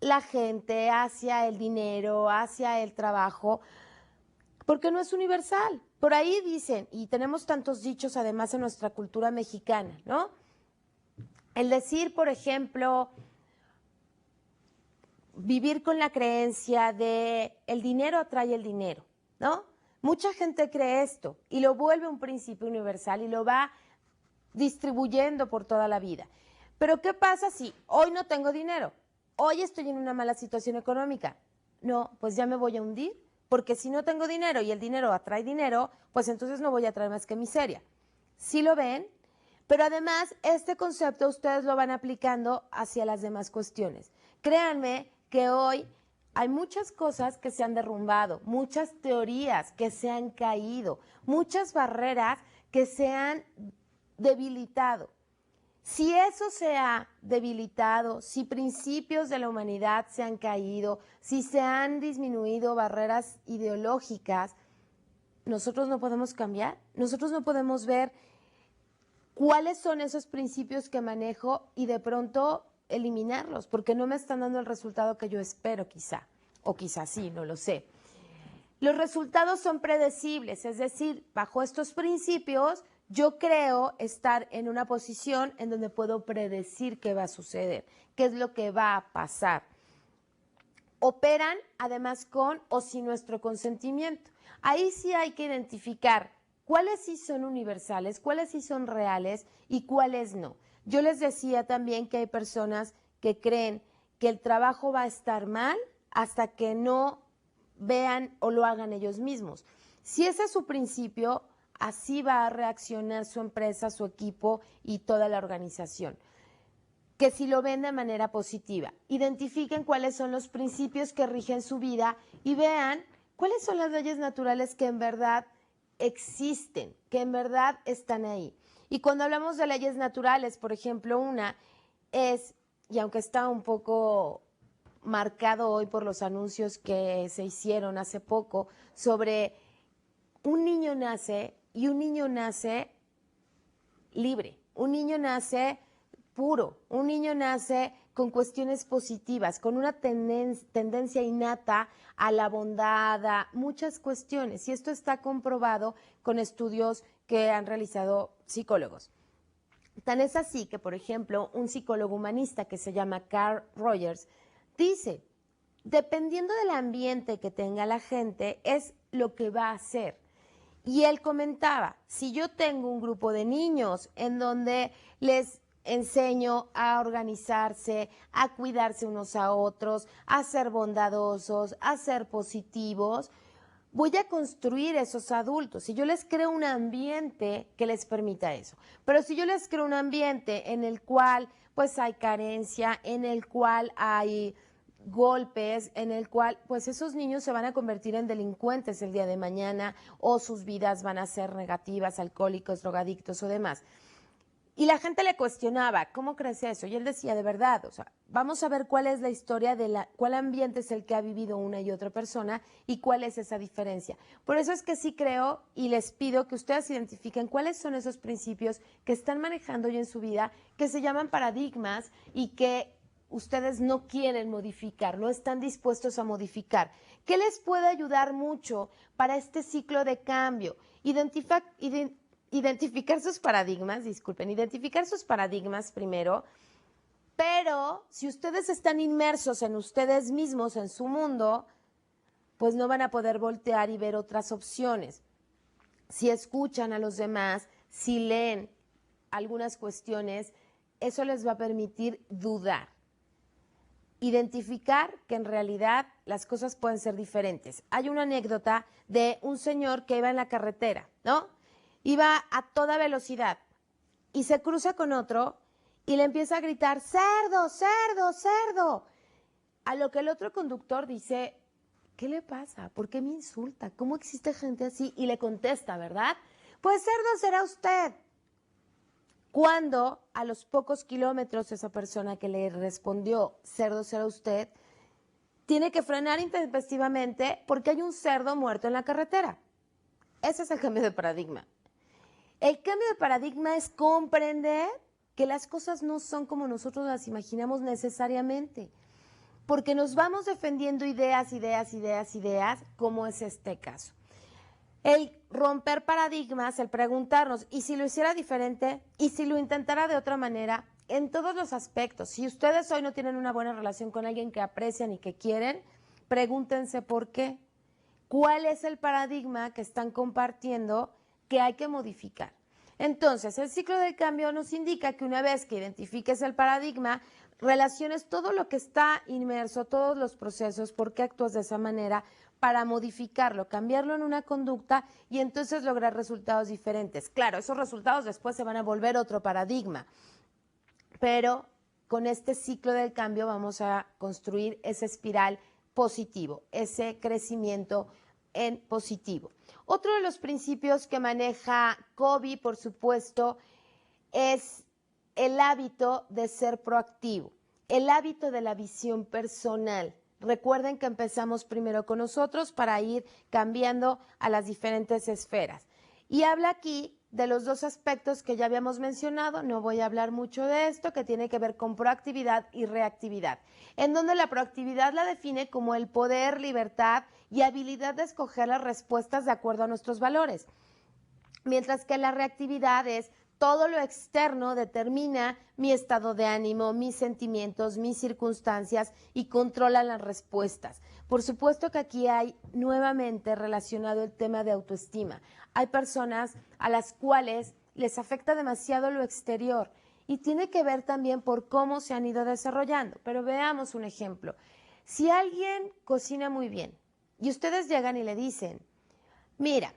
la gente, hacia el dinero, hacia el trabajo, porque no es universal. Por ahí dicen, y tenemos tantos dichos además en nuestra cultura mexicana, ¿no? El decir, por ejemplo, vivir con la creencia de el dinero atrae el dinero, ¿no? Mucha gente cree esto y lo vuelve un principio universal y lo va distribuyendo por toda la vida. Pero ¿qué pasa si hoy no tengo dinero? Hoy estoy en una mala situación económica. No, pues ya me voy a hundir, porque si no tengo dinero y el dinero atrae dinero, pues entonces no voy a traer más que miseria. ¿Sí lo ven? Pero además, este concepto ustedes lo van aplicando hacia las demás cuestiones. Créanme que hoy hay muchas cosas que se han derrumbado, muchas teorías que se han caído, muchas barreras que se han debilitado. Si eso se ha debilitado, si principios de la humanidad se han caído, si se han disminuido barreras ideológicas, nosotros no podemos cambiar, nosotros no podemos ver cuáles son esos principios que manejo y de pronto eliminarlos, porque no me están dando el resultado que yo espero quizá, o quizá sí, no lo sé. Los resultados son predecibles, es decir, bajo estos principios yo creo estar en una posición en donde puedo predecir qué va a suceder, qué es lo que va a pasar. Operan además con o sin nuestro consentimiento. Ahí sí hay que identificar cuáles sí son universales, cuáles sí son reales y cuáles no. Yo les decía también que hay personas que creen que el trabajo va a estar mal hasta que no vean o lo hagan ellos mismos. Si ese es su principio, así va a reaccionar su empresa, su equipo y toda la organización. que si lo ven de manera positiva. Identifiquen cuáles son los principios que rigen su vida y vean cuáles son las leyes naturales que en verdad existen, que en verdad están ahí. Y cuando hablamos de leyes naturales, por ejemplo, una es, y aunque está un poco marcado hoy por los anuncios que se hicieron hace poco sobre un niño nace y un niño nace libre, un niño nace puro, un niño nace con cuestiones positivas, con una tendencia innata a la bondad, a muchas cuestiones. Y esto está comprobado con estudios que han realizado psicólogos. Tan es así que, por ejemplo, un psicólogo humanista que se llama Carl Rogers dice, dependiendo del ambiente que tenga la gente, es lo que va a hacer. Y él comentaba, si yo tengo un grupo de niños en donde les enseño a organizarse, a cuidarse unos a otros, a ser bondadosos, a ser positivos, voy a construir esos adultos. Si yo les creo un ambiente que les permita eso. Pero si yo les creo un ambiente en el cual pues hay carencia, en el cual hay golpes, en el cual pues esos niños se van a convertir en delincuentes el día de mañana o sus vidas van a ser negativas, alcohólicos, drogadictos o demás. Y la gente le cuestionaba, ¿cómo crees eso? Y él decía, de verdad, o sea, vamos a ver cuál es la historia cuál ambiente es el que ha vivido una y otra persona y cuál es esa diferencia. Por eso es que sí creo y les pido que ustedes identifiquen cuáles son esos principios que están manejando hoy en su vida, que se llaman paradigmas y que ustedes no quieren modificar, no están dispuestos a modificar. ¿Qué les puede ayudar mucho para este ciclo de cambio? Identificar sus paradigmas primero, pero si ustedes están inmersos en ustedes mismos, en su mundo, pues no van a poder voltear y ver otras opciones. Si escuchan a los demás, si leen algunas cuestiones, eso les va a permitir dudar. Identificar que en realidad las cosas pueden ser diferentes. Hay una anécdota de un señor que iba en la carretera, ¿no? Iba a toda velocidad y se cruza con otro y le empieza a gritar, cerdo, cerdo, cerdo. A lo que el otro conductor dice, ¿qué le pasa? ¿Por qué me insulta? ¿Cómo existe gente así? Y le contesta, ¿verdad? Pues cerdo será usted. Cuando a los pocos kilómetros esa persona que le respondió, cerdo será usted, tiene que frenar intempestivamente porque hay un cerdo muerto en la carretera. Ese es el cambio de paradigma. El cambio de paradigma es comprender que las cosas no son como nosotros las imaginamos necesariamente, porque nos vamos defendiendo ideas, como es este caso. El romper paradigmas, el preguntarnos, ¿y si lo hiciera diferente? ¿Y si lo intentara de otra manera? En todos los aspectos. Si ustedes hoy no tienen una buena relación con alguien que aprecian y que quieren, pregúntense por qué. ¿Cuál es el paradigma que están compartiendo que hay que modificar? Entonces, el ciclo del cambio nos indica que una vez que identifiques el paradigma, relaciones todo lo que está inmerso, todos los procesos, por qué actúas de esa manera, para modificarlo, cambiarlo en una conducta y entonces lograr resultados diferentes. Claro, esos resultados después se van a volver otro paradigma, pero con este ciclo del cambio vamos a construir esa espiral positivo, ese crecimiento en positivo. Otro de los principios que maneja Covey, por supuesto, es el hábito de ser proactivo, el hábito de la visión personal. Recuerden que empezamos primero con nosotros para ir cambiando a las diferentes esferas. Y habla aquí de los dos aspectos que ya habíamos mencionado, no voy a hablar mucho de esto, que tiene que ver con proactividad y reactividad, en donde la proactividad la define como el poder, libertad y habilidad de escoger las respuestas de acuerdo a nuestros valores, mientras que la reactividad es todo lo externo determina mi estado de ánimo, mis sentimientos, mis circunstancias y controla las respuestas. Por supuesto que aquí hay nuevamente relacionado el tema de autoestima. Hay personas a las cuales les afecta demasiado lo exterior y tiene que ver también por cómo se han ido desarrollando. Pero veamos un ejemplo. Si alguien cocina muy bien y ustedes llegan y le dicen, mira,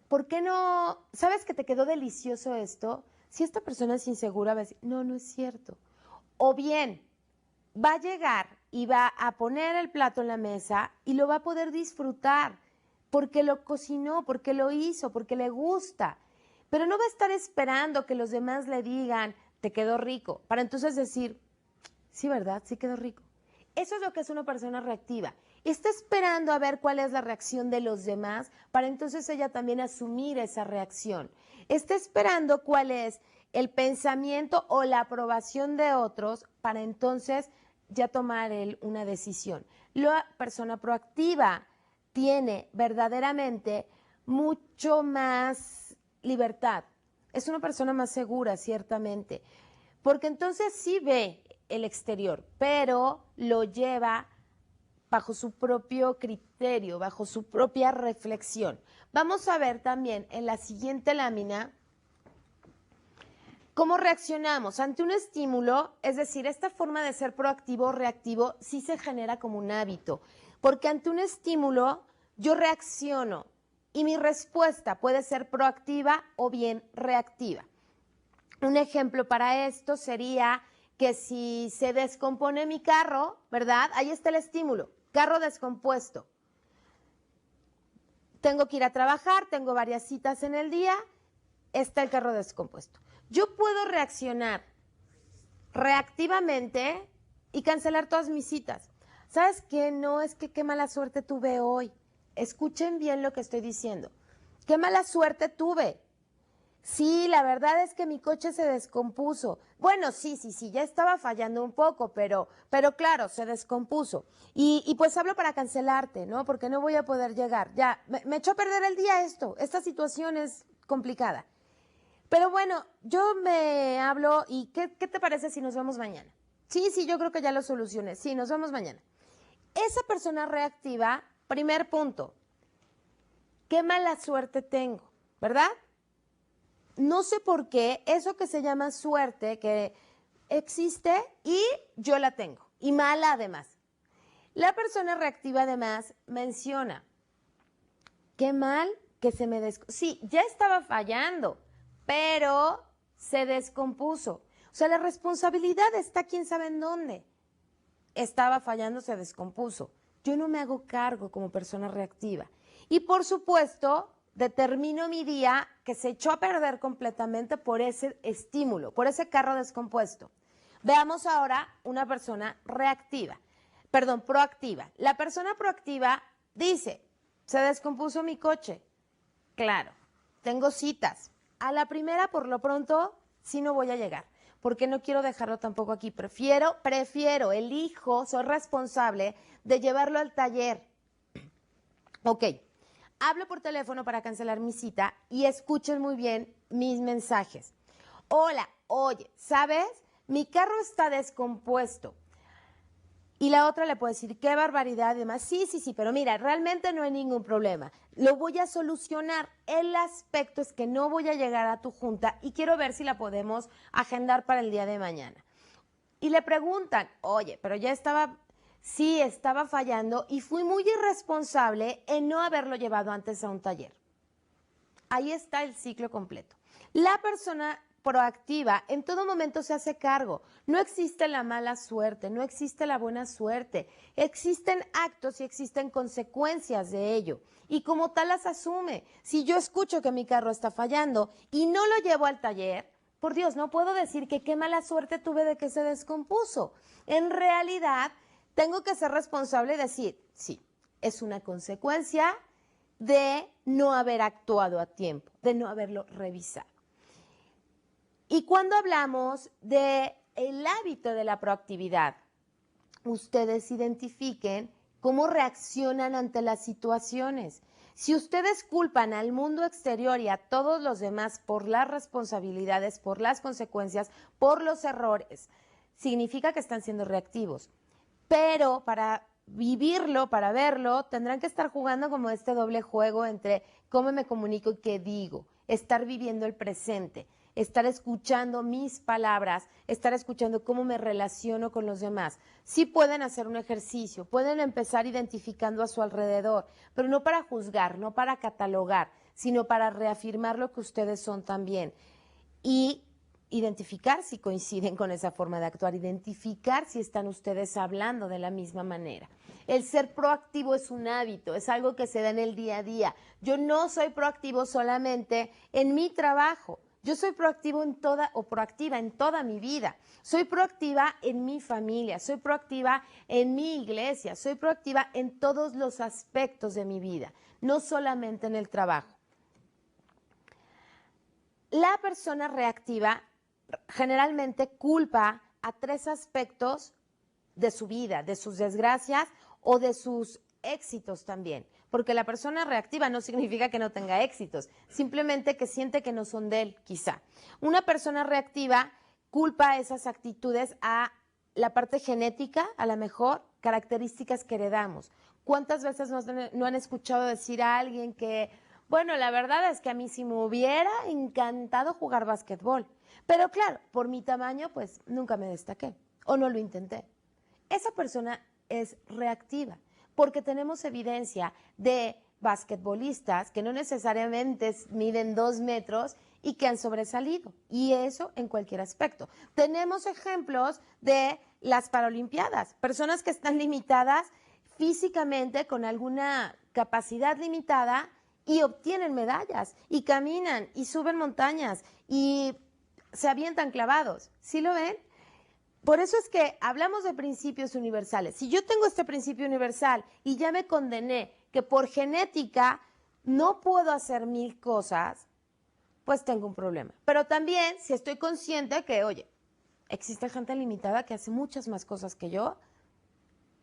¿por qué no? ¿Sabes que te quedó delicioso esto? Si esta persona es insegura, va a decir, no, no es cierto. O bien, va a llegar y va a poner el plato en la mesa y lo va a poder disfrutar porque lo cocinó, porque lo hizo, porque le gusta. Pero no va a estar esperando que los demás le digan, te quedó rico, para entonces decir, sí, ¿verdad? Sí quedó rico. Eso es lo que es una persona reactiva. Está esperando a ver cuál es la reacción de los demás para entonces ella también asumir esa reacción. Está esperando cuál es el pensamiento o la aprobación de otros para entonces ya tomar él una decisión. La persona proactiva tiene verdaderamente mucho más libertad. Es una persona más segura, ciertamente, porque entonces sí ve el exterior, pero lo lleva bajo su propio criterio, bajo su propia reflexión. Vamos a ver también en la siguiente lámina cómo reaccionamos ante un estímulo, es decir, esta forma de ser proactivo o reactivo sí se genera como un hábito, porque ante un estímulo yo reacciono y mi respuesta puede ser proactiva o bien reactiva. Un ejemplo para esto sería que si se descompone mi carro, ¿verdad? Ahí está el estímulo, carro descompuesto. Tengo que ir a trabajar, tengo varias citas en el día, está el carro descompuesto. Yo puedo reaccionar reactivamente y cancelar todas mis citas. ¿Sabes qué? No, es que qué mala suerte tuve hoy. Escuchen bien lo que estoy diciendo. Qué mala suerte tuve. Sí, la verdad es que mi coche se descompuso. Bueno, sí, ya estaba fallando un poco, pero claro, se descompuso. Y pues hablo para cancelarte, ¿no? Porque no voy a poder llegar. Ya, me echó a perder el día esto. Esta situación es complicada. Pero bueno, yo me hablo y ¿qué te parece si nos vemos mañana? Sí, yo creo que ya lo solucioné. Sí, nos vemos mañana. Esa persona reactiva, primer punto, qué mala suerte tengo, ¿verdad? No sé por qué, eso que se llama suerte, que existe y yo la tengo, y mala además. La persona reactiva además menciona, qué mal que se me sí, ya estaba fallando, pero se descompuso. O sea, la responsabilidad está quién sabe en dónde. Estaba fallando, se descompuso. Yo no me hago cargo como persona reactiva. Y por supuesto, determino mi día que se echó a perder completamente por ese estímulo, por ese carro descompuesto. Veamos ahora una persona proactiva. La persona proactiva dice, se descompuso mi coche. Claro, tengo citas. A la primera, por lo pronto, sí no voy a llegar, porque no quiero dejarlo tampoco aquí. Elijo, soy responsable de llevarlo al taller. Ok, hablo por teléfono para cancelar mi cita y escuchen muy bien mis mensajes. Hola, oye, ¿sabes? Mi carro está descompuesto. Y la otra le puede decir, qué barbaridad y demás. Sí, pero mira, realmente no hay ningún problema. Lo voy a solucionar. El aspecto es que no voy a llegar a tu junta y quiero ver si la podemos agendar para el día de mañana. Y le preguntan, oye, pero ya estaba, sí, estaba fallando y fui muy irresponsable en no haberlo llevado antes a un taller. Ahí está el ciclo completo. La persona proactiva en todo momento se hace cargo. No existe la mala suerte, no existe la buena suerte. Existen actos y existen consecuencias de ello. Y como tal las asume. Si yo escucho que mi carro está fallando y no lo llevo al taller, por Dios, no puedo decir que qué mala suerte tuve de que se descompuso. En realidad, tengo que ser responsable y decir, sí, es una consecuencia de no haber actuado a tiempo, de no haberlo revisado. Y cuando hablamos del hábito de la proactividad, ustedes identifiquen cómo reaccionan ante las situaciones. Si ustedes culpan al mundo exterior y a todos los demás por las responsabilidades, por las consecuencias, por los errores, significa que están siendo reactivos. Pero para vivirlo, para verlo, tendrán que estar jugando como este doble juego entre cómo me comunico y qué digo, estar viviendo el presente, estar escuchando mis palabras, estar escuchando cómo me relaciono con los demás. Sí pueden hacer un ejercicio, pueden empezar identificando a su alrededor, pero no para juzgar, no para catalogar, sino para reafirmar lo que ustedes son también. Y identificar si coinciden con esa forma de actuar, identificar si están ustedes hablando de la misma manera. El ser proactivo es un hábito, es algo que se da en el día a día. Yo no soy proactivo solamente en mi trabajo. Yo soy proactivo proactiva en toda mi vida. Soy proactiva en mi familia, soy proactiva en mi iglesia, soy proactiva en todos los aspectos de mi vida, no solamente en el trabajo. La persona reactiva generalmente culpa a 3 aspectos de su vida, de sus desgracias o de sus éxitos también. Porque la persona reactiva no significa que no tenga éxitos, simplemente que siente que no son de él, quizá. Una persona reactiva culpa esas actitudes a la parte genética, a lo mejor, características que heredamos. ¿Cuántas veces no han escuchado decir a alguien que, bueno, la verdad es que a mí sí me hubiera encantado jugar básquetbol, pero claro, por mi tamaño, pues nunca me destaqué o no lo intenté? Esa persona es reactiva, porque tenemos evidencia de basquetbolistas que no necesariamente miden 2 metros y que han sobresalido, y eso en cualquier aspecto. Tenemos ejemplos de las Paralimpiadas, personas que están limitadas físicamente con alguna capacidad limitada y obtienen medallas, y caminan, y suben montañas, y se avientan clavados. ¿Sí lo ven? Por eso es que hablamos de principios universales. Si yo tengo este principio universal y ya me condené que por genética no puedo hacer 1000 cosas, pues tengo un problema. Pero también, si estoy consciente que, oye, existe gente limitada que hace muchas más cosas que yo,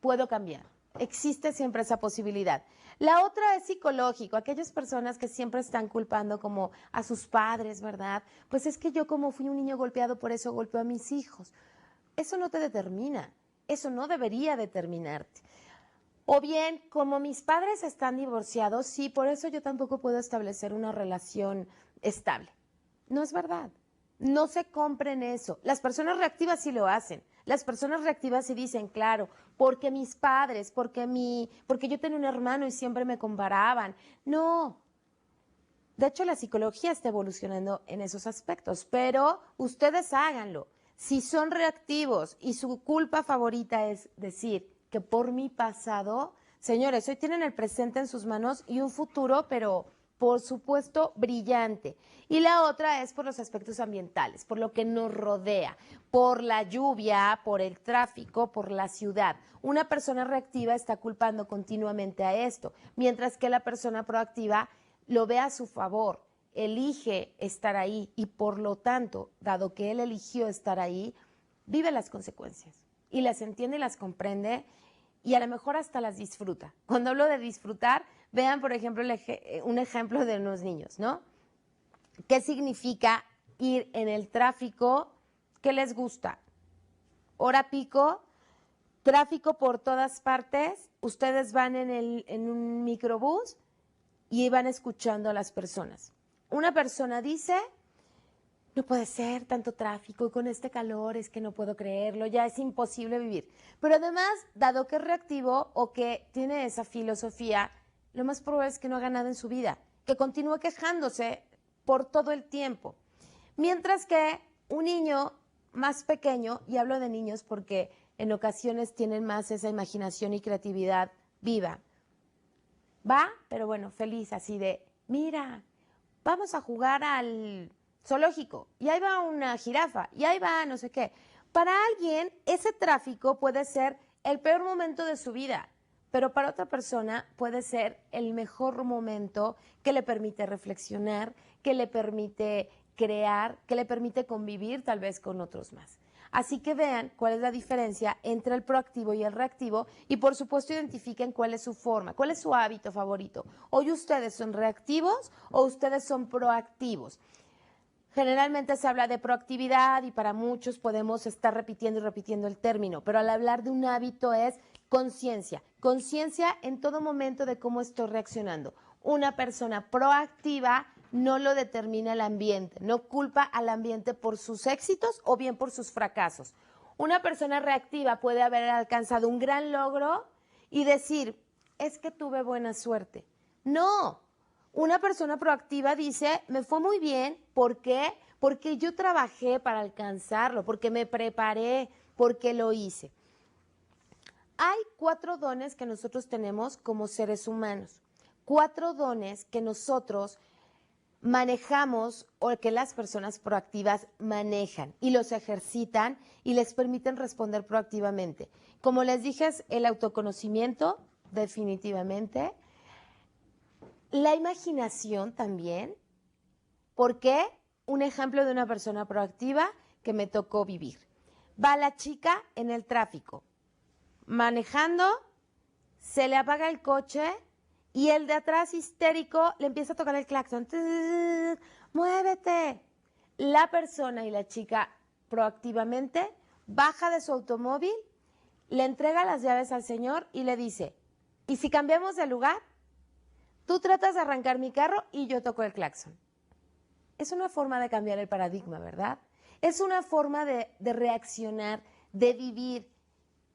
puedo cambiar. Existe siempre esa posibilidad. La otra es psicológico, aquellas personas que siempre están culpando como a sus padres, ¿verdad? Pues es que yo como fui un niño golpeado, por eso golpeo a mis hijos. Eso no te determina, eso no debería determinarte. O bien, como mis padres están divorciados, sí, por eso yo tampoco puedo establecer una relación estable. No es verdad. No se compren eso. Las personas reactivas sí lo hacen. Las personas reactivas sí dicen, claro, porque mis padres, porque yo tenía un hermano y siempre me comparaban. No. De hecho, la psicología está evolucionando en esos aspectos, pero ustedes háganlo. Si son reactivos y su culpa favorita es decir que por mi pasado, señores, hoy tienen el presente en sus manos y un futuro, pero por supuesto brillante. Y la otra es por los aspectos ambientales, por lo que nos rodea, por la lluvia, por el tráfico, por la ciudad. Una persona reactiva está culpando continuamente a esto, mientras que la persona proactiva lo ve a su favor, elige estar ahí y por lo tanto, dado que él eligió estar ahí, vive las consecuencias y las entiende y las comprende y a lo mejor hasta las disfruta. Cuando hablo de disfrutar, vean por ejemplo un ejemplo de unos niños, ¿no? ¿Qué significa ir en el tráfico? ¿Qué les gusta? Hora pico, tráfico por todas partes, ustedes van en un microbús y van escuchando a las personas. Una persona dice, no puede ser tanto tráfico y con este calor es que no puedo creerlo, ya es imposible vivir. Pero además, dado que es reactivo o que tiene esa filosofía, lo más probable es que no haga nada en su vida, que continúe quejándose por todo el tiempo. Mientras que un niño más pequeño, y hablo de niños porque en ocasiones tienen más esa imaginación y creatividad viva, va, pero bueno, feliz así de, mira, vamos a jugar al zoológico y ahí va una jirafa y ahí va no sé qué. Para alguien ese tráfico puede ser el peor momento de su vida, pero para otra persona puede ser el mejor momento que le permite reflexionar, que le permite crear, que le permite convivir tal vez con otros más. Así que vean cuál es la diferencia entre el proactivo y el reactivo y por supuesto identifiquen cuál es su forma, cuál es su hábito favorito. Hoy ustedes son reactivos o ustedes son proactivos. Generalmente se habla de proactividad y para muchos podemos estar repitiendo y repitiendo el término, pero al hablar de un hábito es conciencia, conciencia en todo momento de cómo estoy reaccionando. Una persona proactiva no lo determina el ambiente, no culpa al ambiente por sus éxitos o bien por sus fracasos. Una persona reactiva puede haber alcanzado un gran logro y decir, es que tuve buena suerte. No, una persona proactiva dice, me fue muy bien, ¿por qué? porque yo trabajé para alcanzarlo, porque me preparé, porque lo hice. Hay 4 dones que nosotros tenemos como seres humanos, 4 dones que nosotros manejamos o que las personas proactivas manejan y los ejercitan y les permiten responder proactivamente. Como les dije, es el autoconocimiento, definitivamente. La imaginación también. ¿Por qué? Un ejemplo de una persona proactiva que me tocó vivir. Va la chica en el tráfico, manejando, se le apaga el coche y el de atrás histérico le empieza a tocar el claxon. ¡Muévete! La persona y la chica proactivamente baja de su automóvil, le entrega las llaves al señor y le dice, ¿y si cambiamos de lugar? Tú tratas de arrancar mi carro y yo toco el claxon. Es una forma de cambiar el paradigma, ¿verdad? Es una forma de reaccionar, de vivir,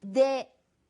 de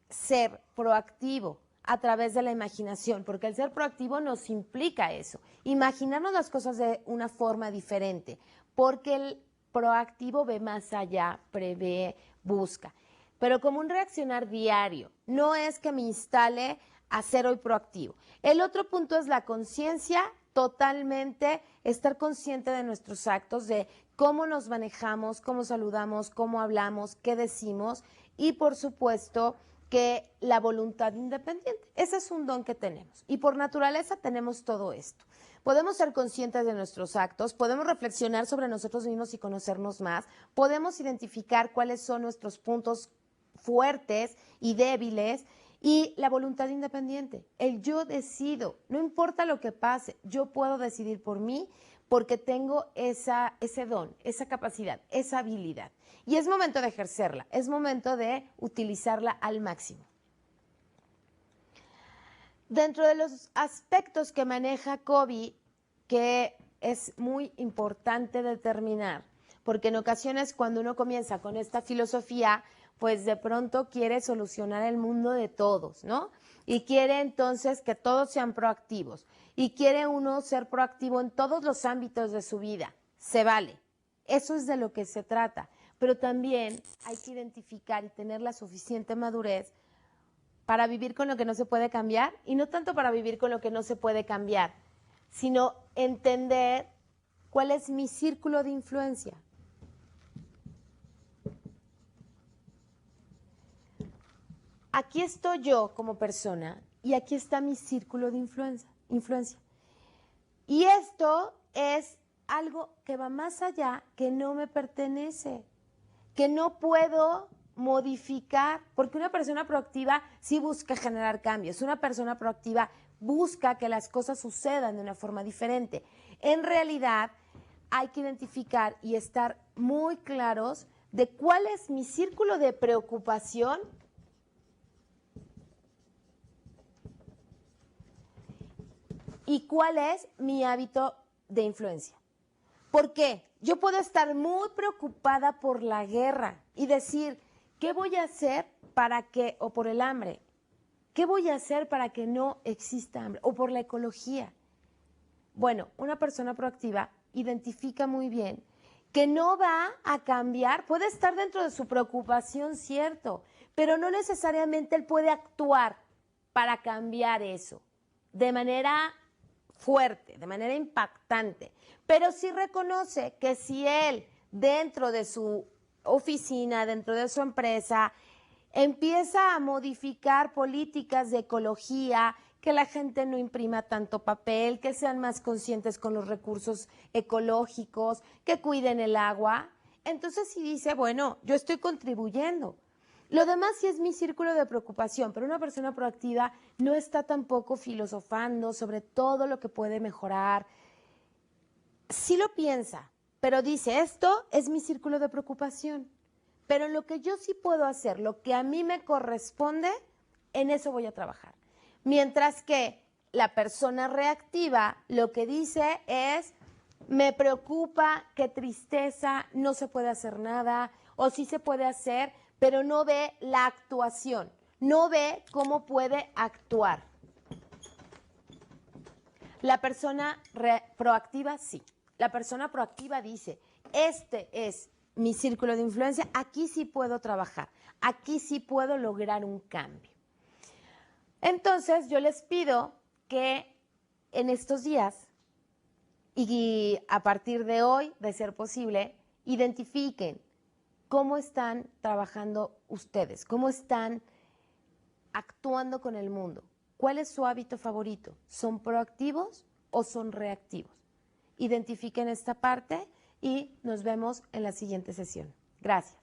ser proactivo a través de la imaginación, porque el ser proactivo nos implica eso, imaginarnos las cosas de una forma diferente, porque el proactivo ve más allá, prevé, busca, pero como un reaccionar diario, no es que me instale a ser hoy proactivo. El otro punto es la conciencia, totalmente estar consciente de nuestros actos, de cómo nos manejamos, cómo saludamos, cómo hablamos, qué decimos y por supuesto que la voluntad independiente. Ese es un don que tenemos y por naturaleza tenemos todo esto. Podemos ser conscientes de nuestros actos, podemos reflexionar sobre nosotros mismos y conocernos más, podemos identificar cuáles son nuestros puntos fuertes y débiles y la voluntad independiente. El yo decido, no importa lo que pase, yo puedo decidir por mí porque tengo ese don, esa capacidad, esa habilidad. Y es momento de ejercerla, es momento de utilizarla al máximo. Dentro de los aspectos que maneja Covey, que es muy importante determinar, porque en ocasiones cuando uno comienza con esta filosofía, pues de pronto quiere solucionar el mundo de todos, ¿no? Y quiere entonces que todos sean proactivos. Y quiere uno ser proactivo en todos los ámbitos de su vida. Se vale. Eso es de lo que se trata. Pero también hay que identificar y tener la suficiente madurez para vivir con lo que no se puede cambiar. Y no tanto para vivir con lo que no se puede cambiar, sino entender cuál es mi círculo de influencia. Aquí estoy yo como persona y aquí está mi círculo de influencia. Y esto es algo que va más allá, que no me pertenece, que no puedo modificar, porque una persona proactiva sí busca generar cambios, una persona proactiva busca que las cosas sucedan de una forma diferente. En realidad hay que identificar y estar muy claros de cuál es mi círculo de preocupación y cuál es mi hábito de influencia. ¿Por qué? Yo puedo estar muy preocupada por la guerra y decir, ¿qué voy a hacer para que, o por el hambre, qué voy a hacer para que no exista hambre, o por la ecología? Bueno, una persona proactiva identifica muy bien que no va a cambiar, puede estar dentro de su preocupación, cierto, pero no necesariamente él puede actuar para cambiar eso de manera fuerte, de manera impactante, pero sí reconoce que si él dentro de su oficina, dentro de su empresa, empieza a modificar políticas de ecología, que la gente no imprima tanto papel, que sean más conscientes con los recursos ecológicos, que cuiden el agua, entonces sí dice, bueno, yo estoy contribuyendo. Lo demás sí es mi círculo de preocupación, pero una persona proactiva no está tampoco filosofando sobre todo lo que puede mejorar. Sí lo piensa, pero dice, esto es mi círculo de preocupación. Pero en lo que yo sí puedo hacer, lo que a mí me corresponde, en eso voy a trabajar. Mientras que la persona reactiva lo que dice es, me preocupa, qué tristeza, no se puede hacer nada, o sí se puede hacer, pero no ve la actuación, no ve cómo puede actuar. La persona proactiva sí. La persona proactiva dice, este es mi círculo de influencia, aquí sí puedo trabajar, aquí sí puedo lograr un cambio. Entonces, yo les pido que en estos días y a partir de hoy, de ser posible, identifiquen cómo están trabajando ustedes, cómo están actuando con el mundo. ¿Cuál es su hábito favorito? ¿Son proactivos o son reactivos? Identifiquen esta parte y nos vemos en la siguiente sesión. Gracias.